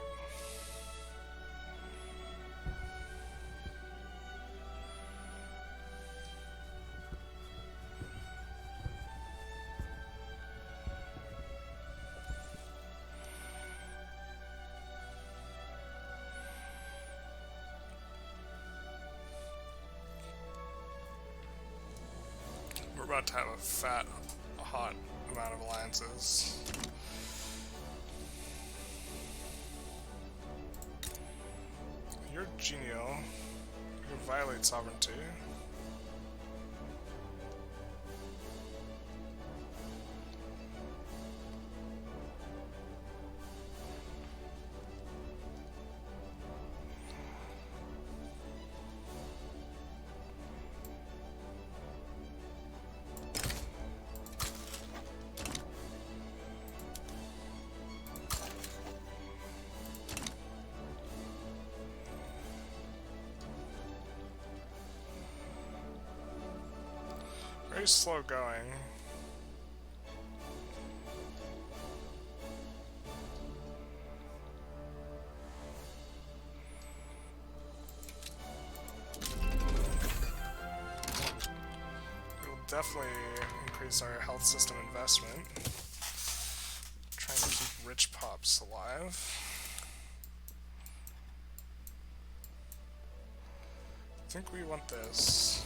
We're about to have a fat, hot amount of alliances. You're genial. You violate sovereignty. pretty slow going. We'll definitely increase our health system investment. Trying to keep rich pops alive. I think we want this.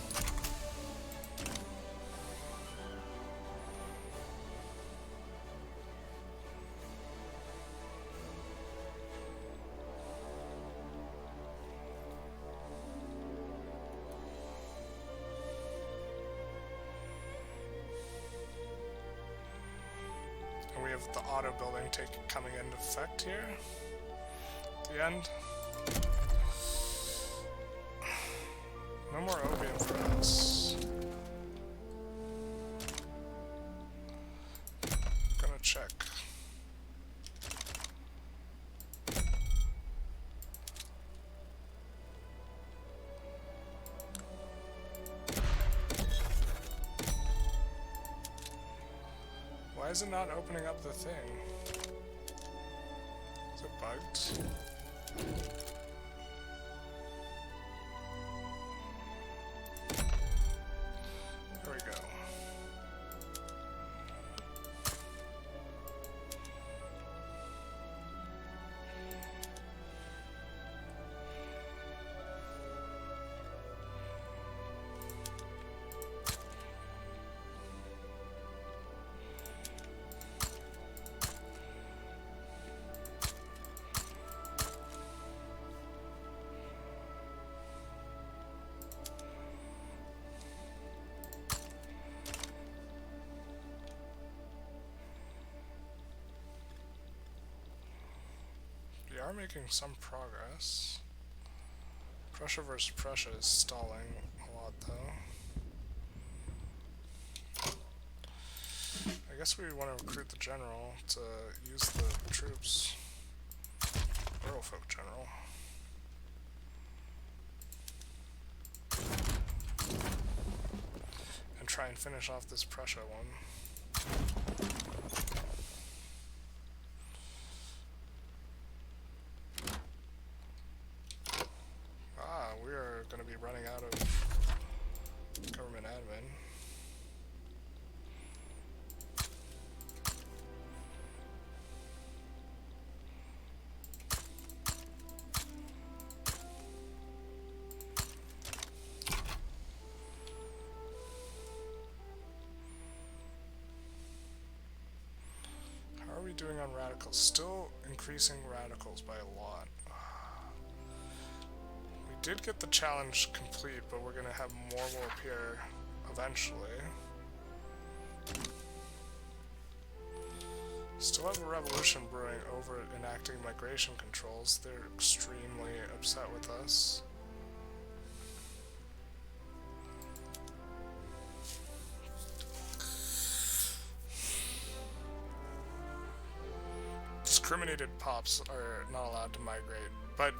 And we have the auto building coming into effect here at the end. No more opium for us. Gonna check. Why is it not opening up the thing? Is it bugged? We are making some progress. Prussia versus Prussia is stalling a lot, though. I guess we want to recruit the general to use the troops. Rural folk general. And try and finish off this Prussia one. Going to be running out of government admin. How are we doing on radicals? Still increasing radicals by a lot. Did get the challenge complete, but we're gonna have more will appear eventually. Still have a revolution brewing over enacting migration controls. They're extremely upset with us. Discriminated pops are not allowed to migrate, but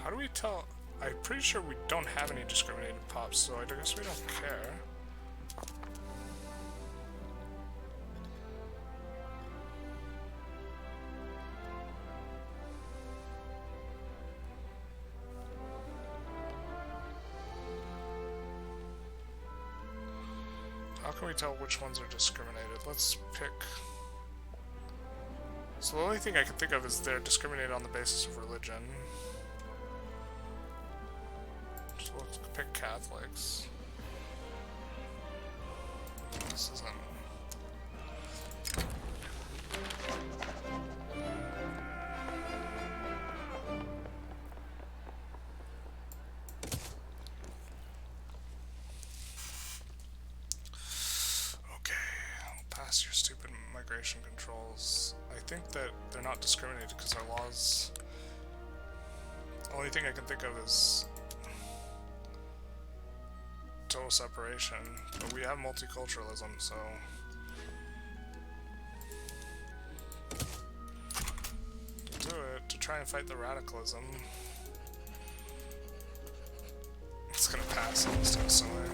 how do we tell? I'm pretty sure we don't have any discriminated pops, so I guess we don't care. How can we tell which ones are discriminated? Let's pick. So the only thing I can think of is they're discriminated on the basis of religion. So let's pick Catholics. This isn't. Your stupid migration controls. I think that they're not discriminated because our laws. The only thing I can think of is total separation, but we have multiculturalism, so we'll do it to try and fight the radicalism. It's gonna pass almost instantly.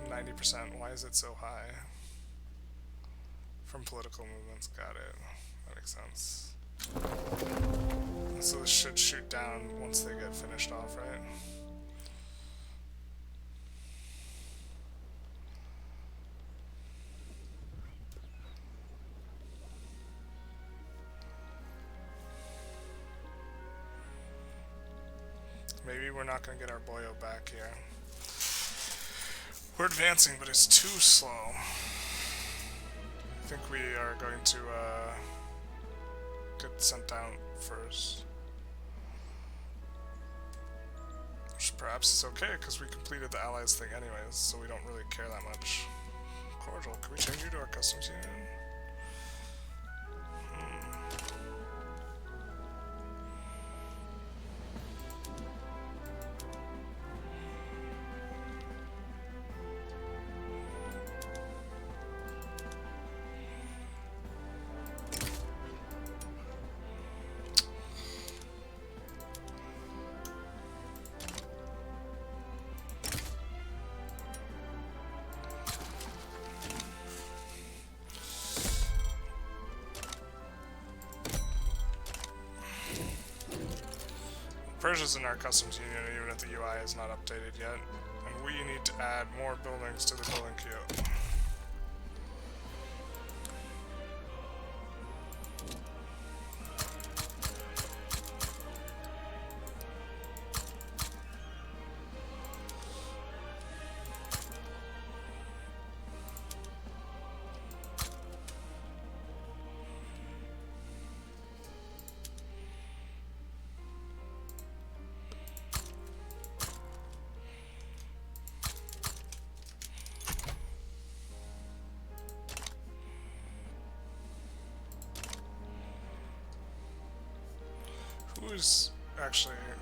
90%. Why is it so high? From political movements. Got it. That makes sense. So this should shoot down once they get finished off, right? Maybe we're not going to get our boyo back here. We're advancing, but it's too slow. I think we are going to get sent down first. Which perhaps is okay, because we completed the allies thing anyways, so we don't really care that much. Cordial, can we change you to our customs union? Persia's in our customs union even if the UI is not updated yet, and we need to add more buildings to the building queue.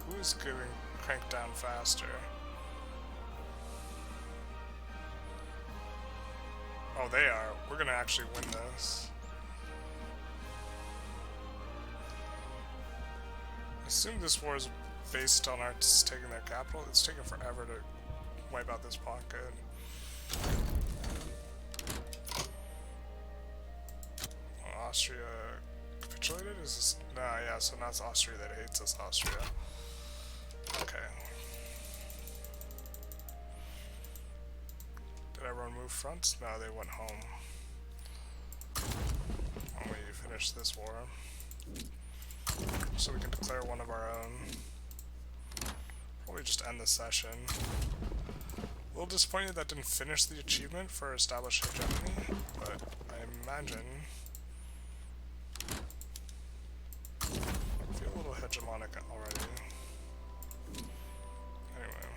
Who's getting cranked down faster? Oh, they are. We're gonna actually win this. I assume this war is based on us taking their capital. It's taken forever to wipe out this pocket. Austria capitulated? Is this... No, yeah, so now it's Austria that hates us, Austria. Okay. Did everyone move fronts? No, they went home. When we finish this war. So we can declare one of our own. Probably just end the session. A little disappointed that didn't finish the achievement for established hegemony, but I imagine... I feel a little hegemonic already. Anyway.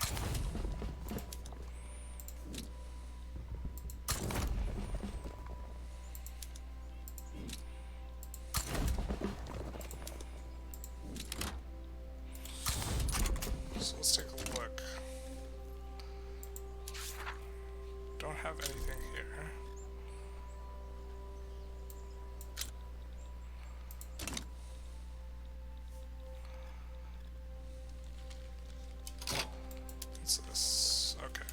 So let's take a look. Don't have anything here. What's this? Okay.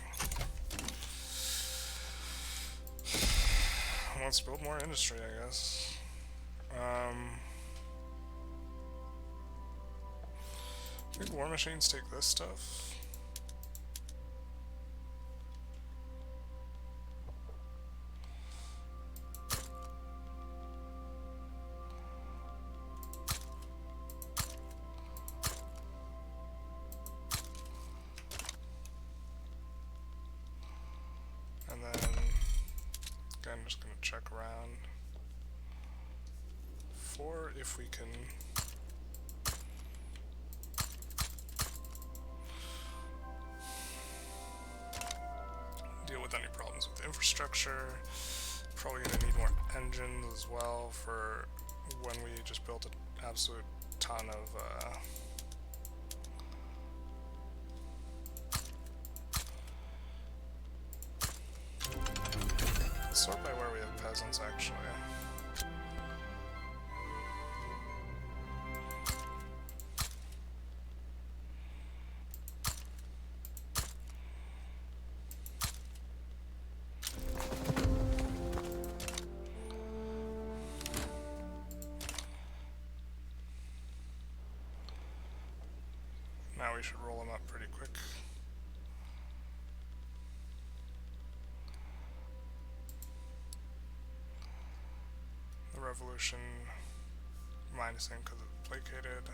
Let's build more industry, I guess. I think war machines take this stuff. And then, again, just gonna check around for if we can deal with any problems with infrastructure. Probably gonna need more engines as well for when we just built an absolute ton of sort by where we have peasants, actually. Now we should roll them up pretty quick. The revolution minusing because it's placated.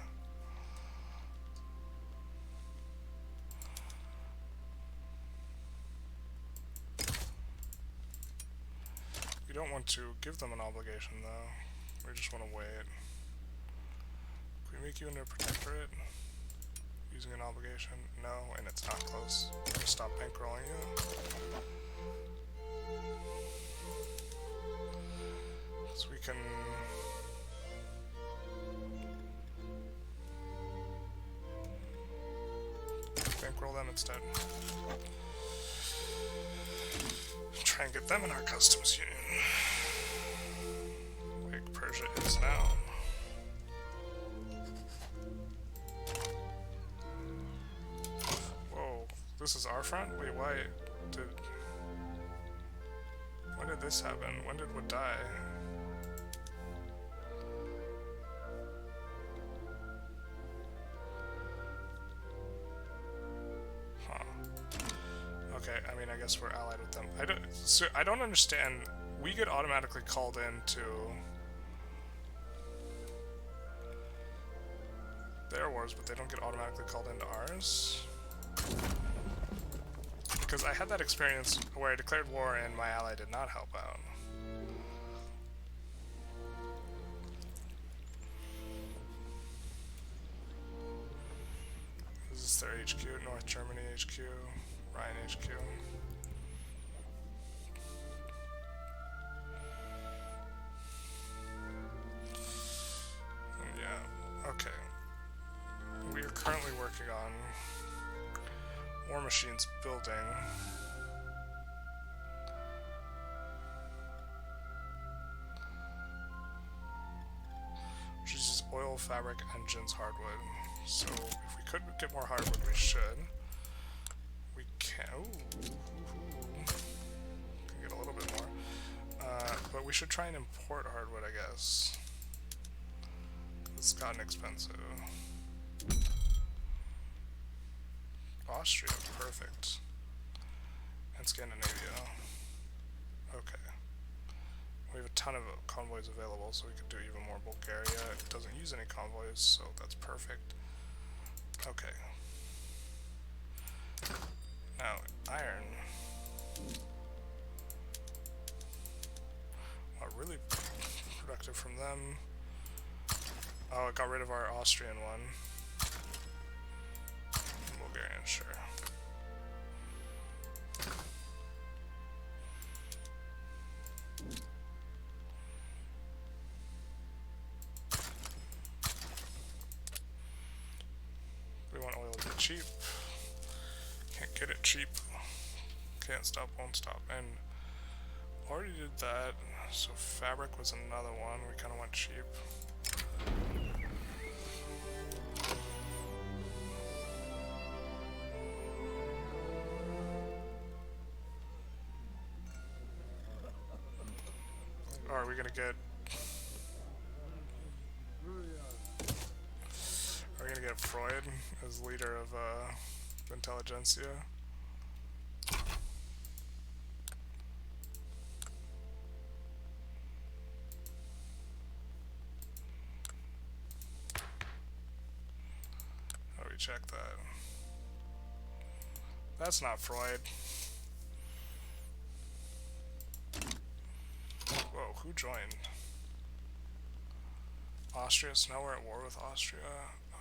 We don't want to give them an obligation though. We just want to wait. Can we make you into a protectorate? Using an obligation? No, and it's not close. We'll stop bankrolling you. So we can... bankroll them instead. Try and get them in our customs union. Like Persia is now. This is our front? Wait, why did... when did this happen? When did Wood die? Huh. Okay, I mean, I guess we're allied with them. I don't understand. We get automatically called into their wars, but they don't get automatically called into ours? Because I had that experience where I declared war and my ally did not help out. This is their HQ, North Germany HQ, Rhine HQ. And yeah, okay. We are currently working on War Machine's building. Which uses oil, fabric, engines, hardwood. So if we could get more hardwood, we should. We can. Ooh. Can get a little bit more. But we should try and import hardwood, I guess. It's gotten expensive. Austria, perfect. And Scandinavia. Okay. We have a ton of convoys available, so we could do even more. Bulgaria, it doesn't use any convoys, so that's perfect. Okay. Now, iron. Wow, really productive from them. Oh, it got rid of our Austrian one. Bulgarian, sure. We want oil to be cheap. Can't get it cheap. Can't stop, won't stop. And already did that. So fabric was another one. We kind of went cheap. Are we gonna get... are we gonna get Freud as leader of Intelligentsia? Oh, we check that. That's not Freud. Whoa, who joined? Austria, so now we're at war with Austria. Oh,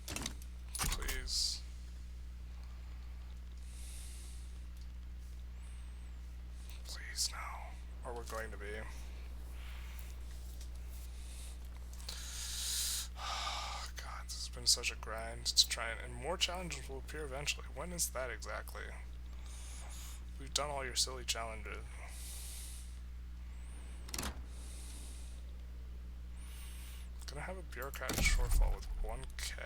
God. Please. Please, no. Or we're going to be. Oh, God, this has been such a grind to try and more challenges will appear eventually. When is that exactly? we've done all your silly challenges. Gonna have a bureaucrat shortfall with 1k.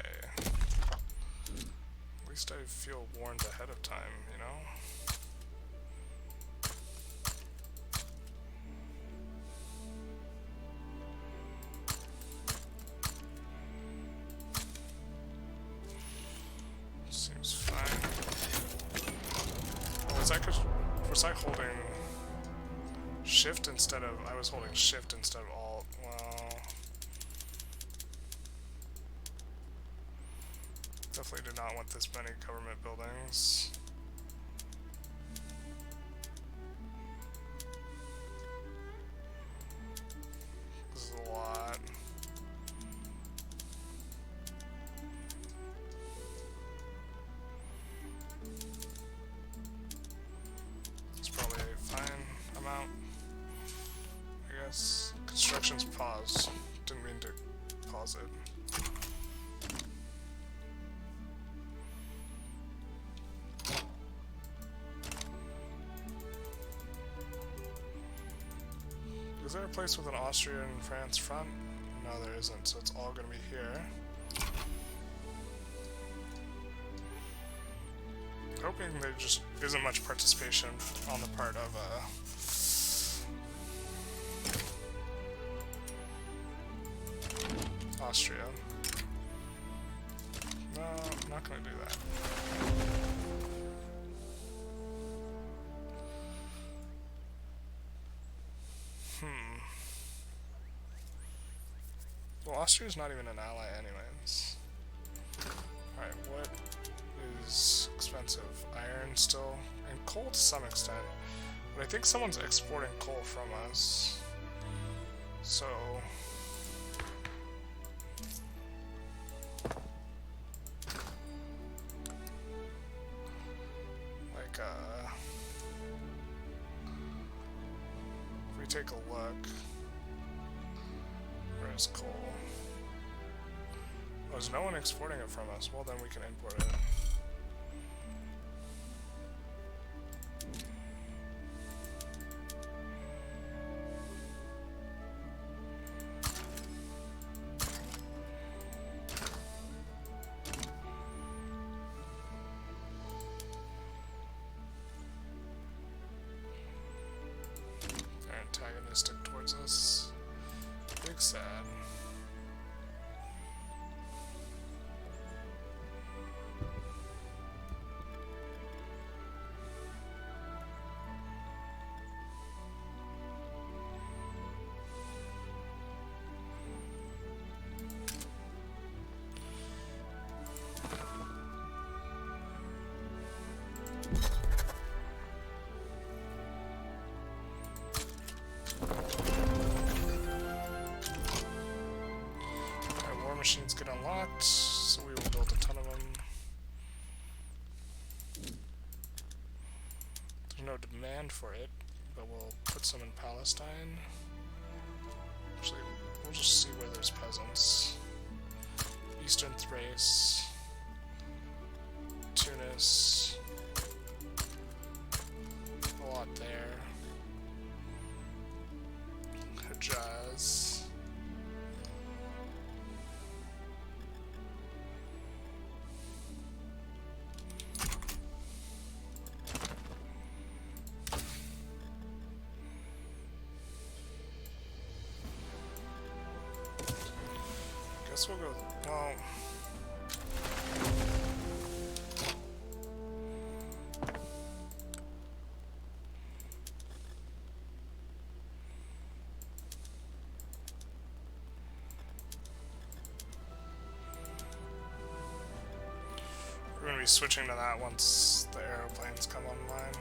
At least I feel warned ahead of time, you know? Seems fine. Oh, was I holding shift instead of, I was holding shift instead of alt. Well, definitely did not want this many government buildings. This is a lot. It's probably a fine amount, I guess. Construction's paused. Didn't mean to pause it. Is there a place with an Austria and France front? No, there isn't, so it's all going to be here. Hoping there just isn't much participation on the part of Austria. No, I'm not going to do that. Well, Austria's not even an ally anyways. Alright, what is expensive? Iron still, and coal to some extent. But I think someone's exporting coal from us. So... like, if we take a look... Where's coal? Oh, is no one exporting it from us? Well, then we can import it. They're antagonistic towards us. Big sad. Machines get unlocked, so we will build a ton of them. There's no demand for it, but we'll put some in Palestine. Actually, we'll just see where there's peasants. Eastern Thrace, Tunis, a lot there. Hejaz. We'll go, well, we're going to be switching to that once the aeroplanes come online.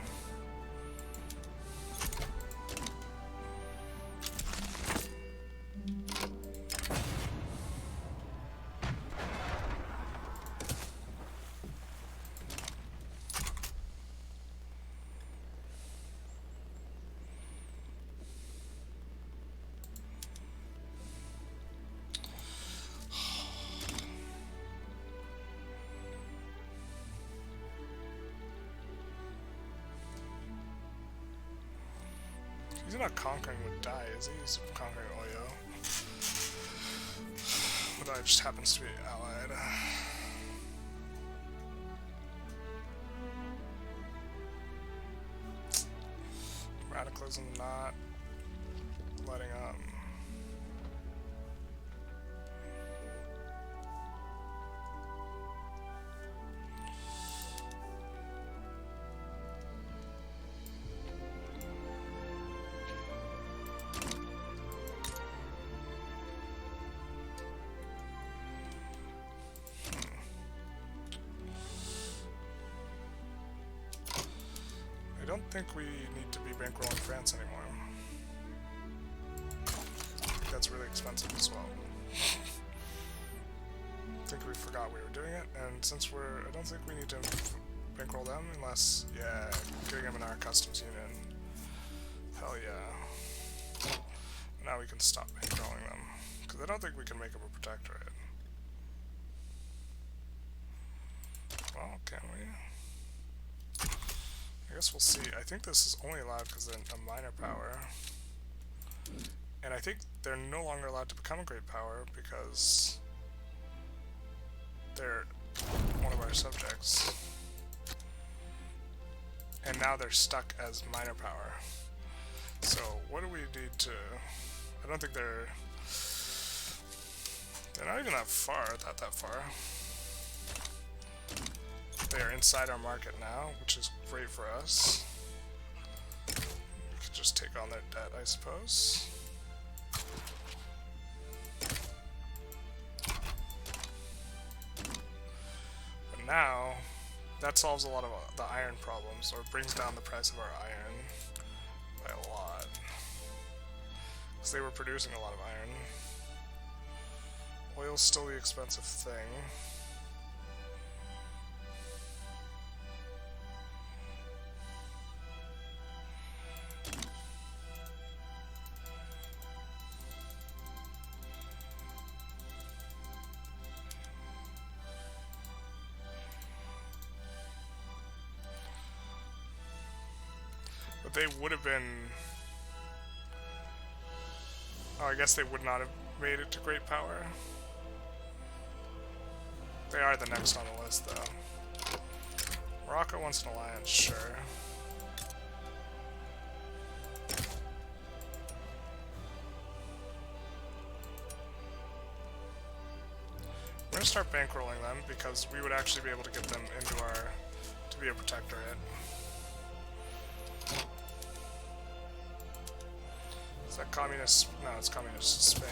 He's not conquering would die, is he? He's conquering Oyo. But just happens to be allied. Radicalism not letting up. I don't think we need to be bankrolling France anymore. That's really expensive as well. I think we forgot we were doing it, and since I don't think we need to bankroll them unless, yeah, getting them in our customs union. Hell yeah. Now we can stop bankrolling them, because I don't think we can make them a protectorate. Well, can we? I guess we'll see. I think this is only allowed because they're a minor power. And I think they're no longer allowed to become a great power because they're one of our subjects. And now they're stuck as minor power. So what do we need to... I don't think they're not even that far, not that far. They are inside our market now, which is great for us. We could just take on their debt, I suppose. But now, that solves a lot of the iron problems, or brings down the price of our iron by a lot. Because they were producing a lot of iron. Oil's still the expensive thing. But they would have been... Oh, I guess they would not have made it to great power. They are the next on the list, though. Morocco wants an alliance, sure. We're gonna start bankrolling them because we would actually be able to get them into to be a protectorate. Is that communist? No, it's communist Spain.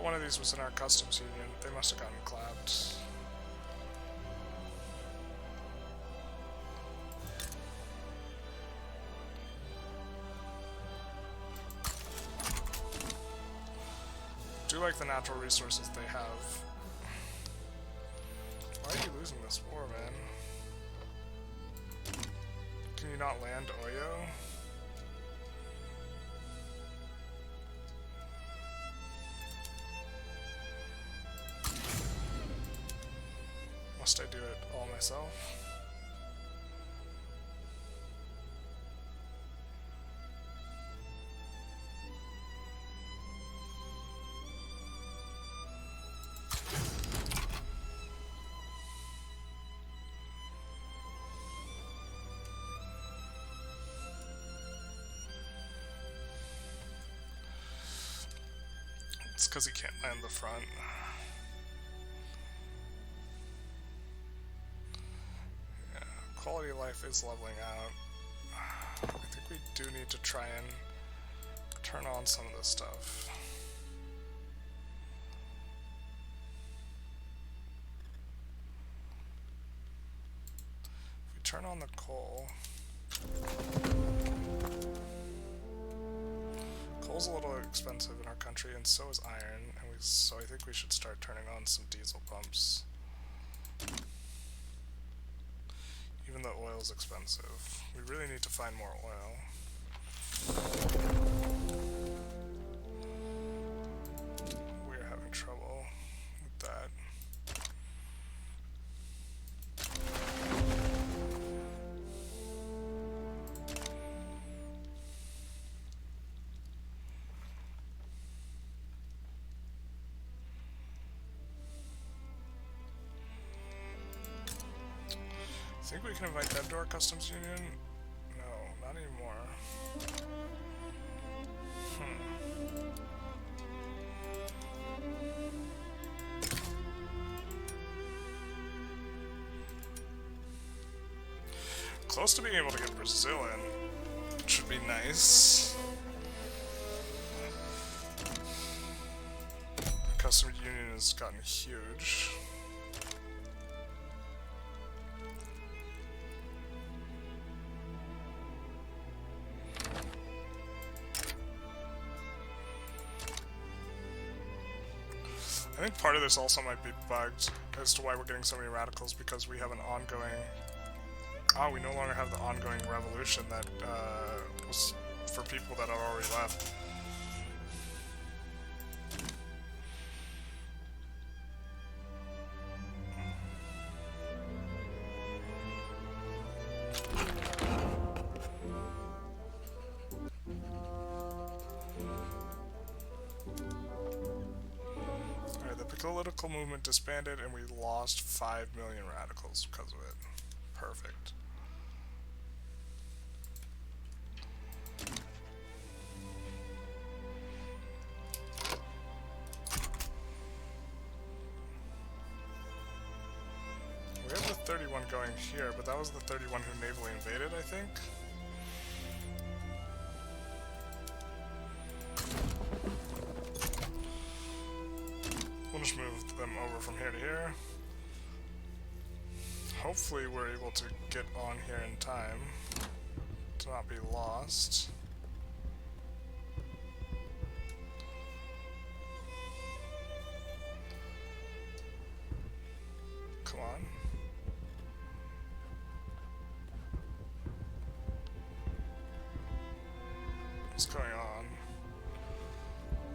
One of these was in our customs union. They must have gotten clapped. Do like the natural resources they have. Why are you losing this war, man? Can you not land Oyo? Must I do it all myself? It's because he can't land the front. Quality of life is leveling out. I think we do need to try and turn on some of this stuff. If we turn on the coal Coal's a little expensive in our country, and so is iron, and so I think we should start turning on some diesel pumps. Even though oil is expensive. We really need to find more oil. We're having trouble with that. Think we can invite them to our customs union? No, not anymore. Close to being able to get Brazil in, which would be nice. The customs union has gotten huge. I think part of this also might be bugged as to why we're getting so many radicals, because we have an ongoing... we no longer have the ongoing revolution that was for people that had already left. Political movement disbanded, and we lost 5 million radicals because of it. Perfect. We have the 31 going here, but that was the 31 who navally invaded, I think. We'll just move them over from here to here. Hopefully we're able to get on here in time to not be lost. Come on. What's going on?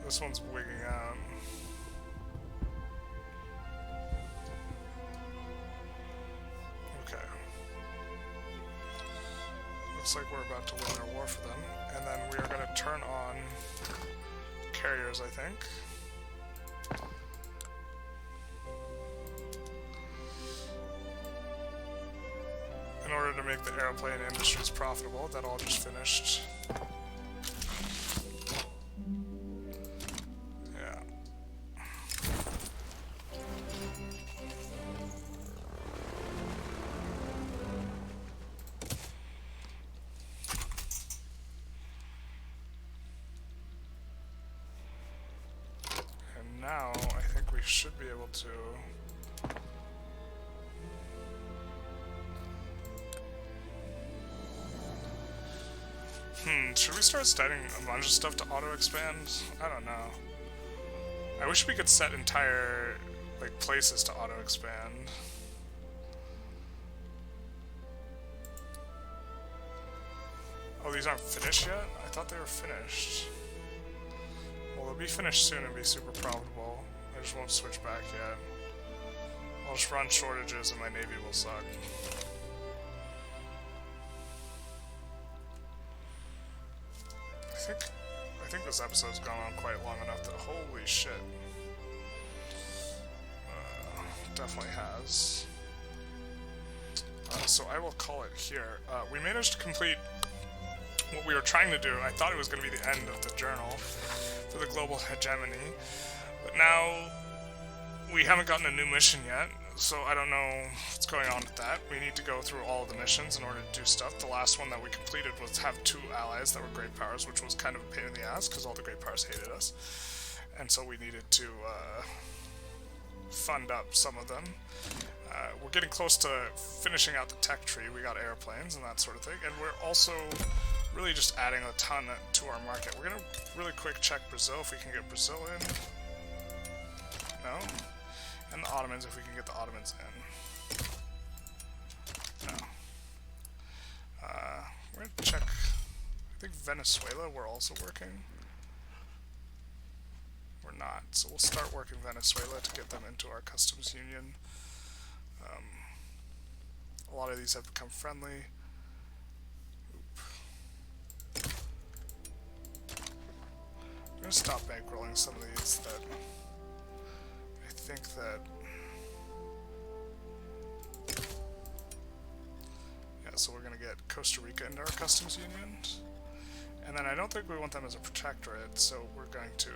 This one's wigging out. Looks like we're about to win our war for them, and then we are going to turn on carriers, I think. In order to make the airplane industries profitable. That all just finished. Now, I think we should be able to... should we start studying a bunch of stuff to auto-expand? I don't know. I wish we could set entire, like, places to auto-expand. Oh, these aren't finished yet? I thought they were finished. Well, they'll be finished soon and be super profitable. I just won't switch back yet. I'll just run shortages and my navy will suck. I think this episode's gone on quite long enough that holy shit. Definitely has. So I will call it here. We managed to complete what we were trying to do. I thought it was going to be the end of the journal for the global hegemony, but now we haven't gotten a new mission yet, so I don't know what's going on with that. We need to go through all of the missions in order to do stuff. The last one that we completed was have 2 allies that were great powers, which was kind of a pain in the ass because all the great powers hated us, and so we needed to fund up some of them. We're getting close to finishing out the tech tree. We got airplanes and that sort of thing, and we're also really just adding a ton to our market. We're gonna really quick check Brazil if we can get Brazil in. No. And the Ottomans if we can get the Ottomans in. No. We're gonna check. I think Venezuela we're also working. We're not, so we'll start working Venezuela to get them into our customs union. A lot of these have become friendly. I'm going to stop bankrolling some of these that I think that... Yeah, so we're going to get Costa Rica into our customs union. And then I don't think we want them as a protectorate, so we're going to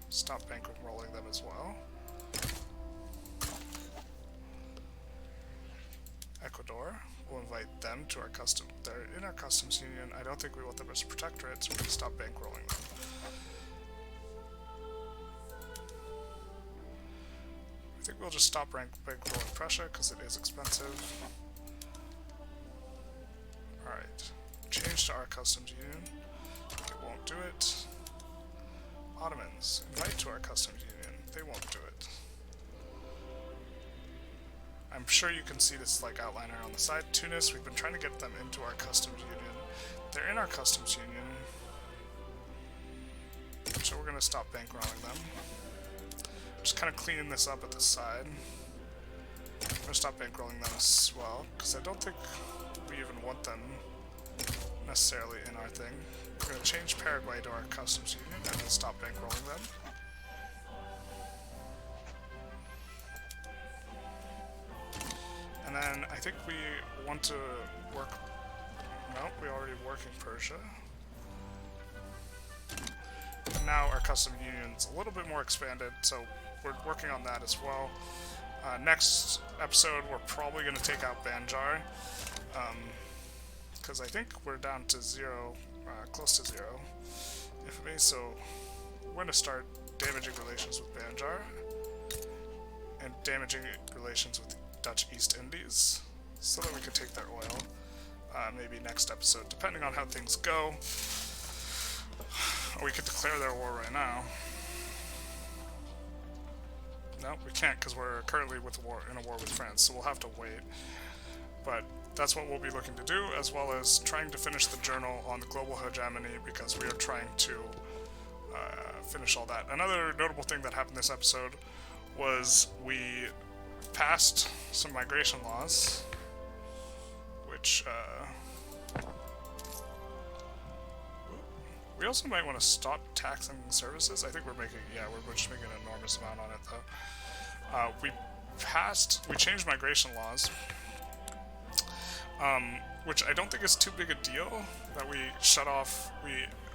stop bankrolling them as well. Ecuador, we'll invite them to our customs. They're in our customs union. I don't think we want them as a protectorate, so we're going to stop bankrolling them. I think we'll just stop bankrolling Prussia because it is expensive. Alright, change to our customs union. It won't do it. Ottomans, invite to our customs union. They won't do it. I'm sure you can see this like outliner on the side. Tunis, we've been trying to get them into our customs union. They're in our customs union. So we're going to stop bankrolling them. Just kind of cleaning this up at the side. I'm going to stop bankrolling them as well, because I don't think we even want them necessarily in our thing. We're going to change Paraguay to our customs union and then stop bankrolling them. And then I think we want to work... Nope, we already work in Persia. And now our custom union's a little bit more expanded, so we're working on that as well. Next episode, we're probably going to take out Banjar, because I think we're down to 0, close to 0, infamy, so we're going to start damaging relations with Banjar, and damaging relations with Dutch East Indies, so that we can take their oil, maybe next episode, depending on how things go. Or we could declare their war right now. No, we can't because we're currently in a war with France, so we'll have to wait. But that's what we'll be looking to do, as well as trying to finish the journal on the global hegemony, because we are trying to finish all that. Another notable thing that happened this episode was we passed some migration laws, which we also might want to stop taxing services. I think we're just making an enormous amount on it though. We changed migration laws, which I don't think is too big a deal, that we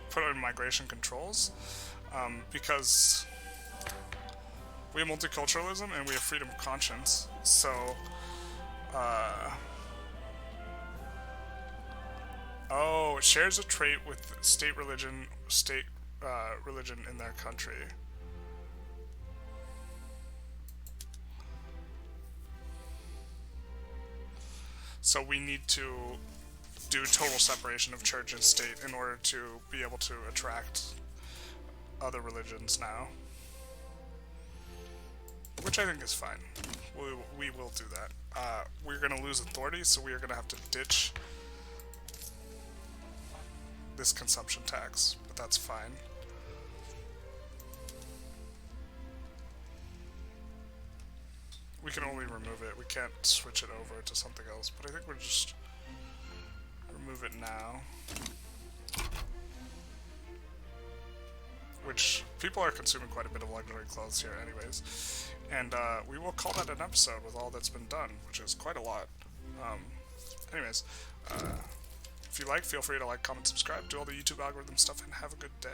put in migration controls, because we have multiculturalism and we have freedom of conscience, so oh, it shares a trait with state religion in their country. So we need to do total separation of church and state in order to be able to attract other religions now. Which I think is fine. We will do that. We're going to lose authority, so we are going to have to ditch this consumption tax, but that's fine. We can only remove it. We can't switch it over to something else, but I think we'll just remove it now. Which, people are consuming quite a bit of luxury clothes here anyways. And we will call that an episode with all that's been done, which is quite a lot. Anyways, if you like, feel free to like, comment, subscribe, do all the YouTube algorithm stuff, and have a good day.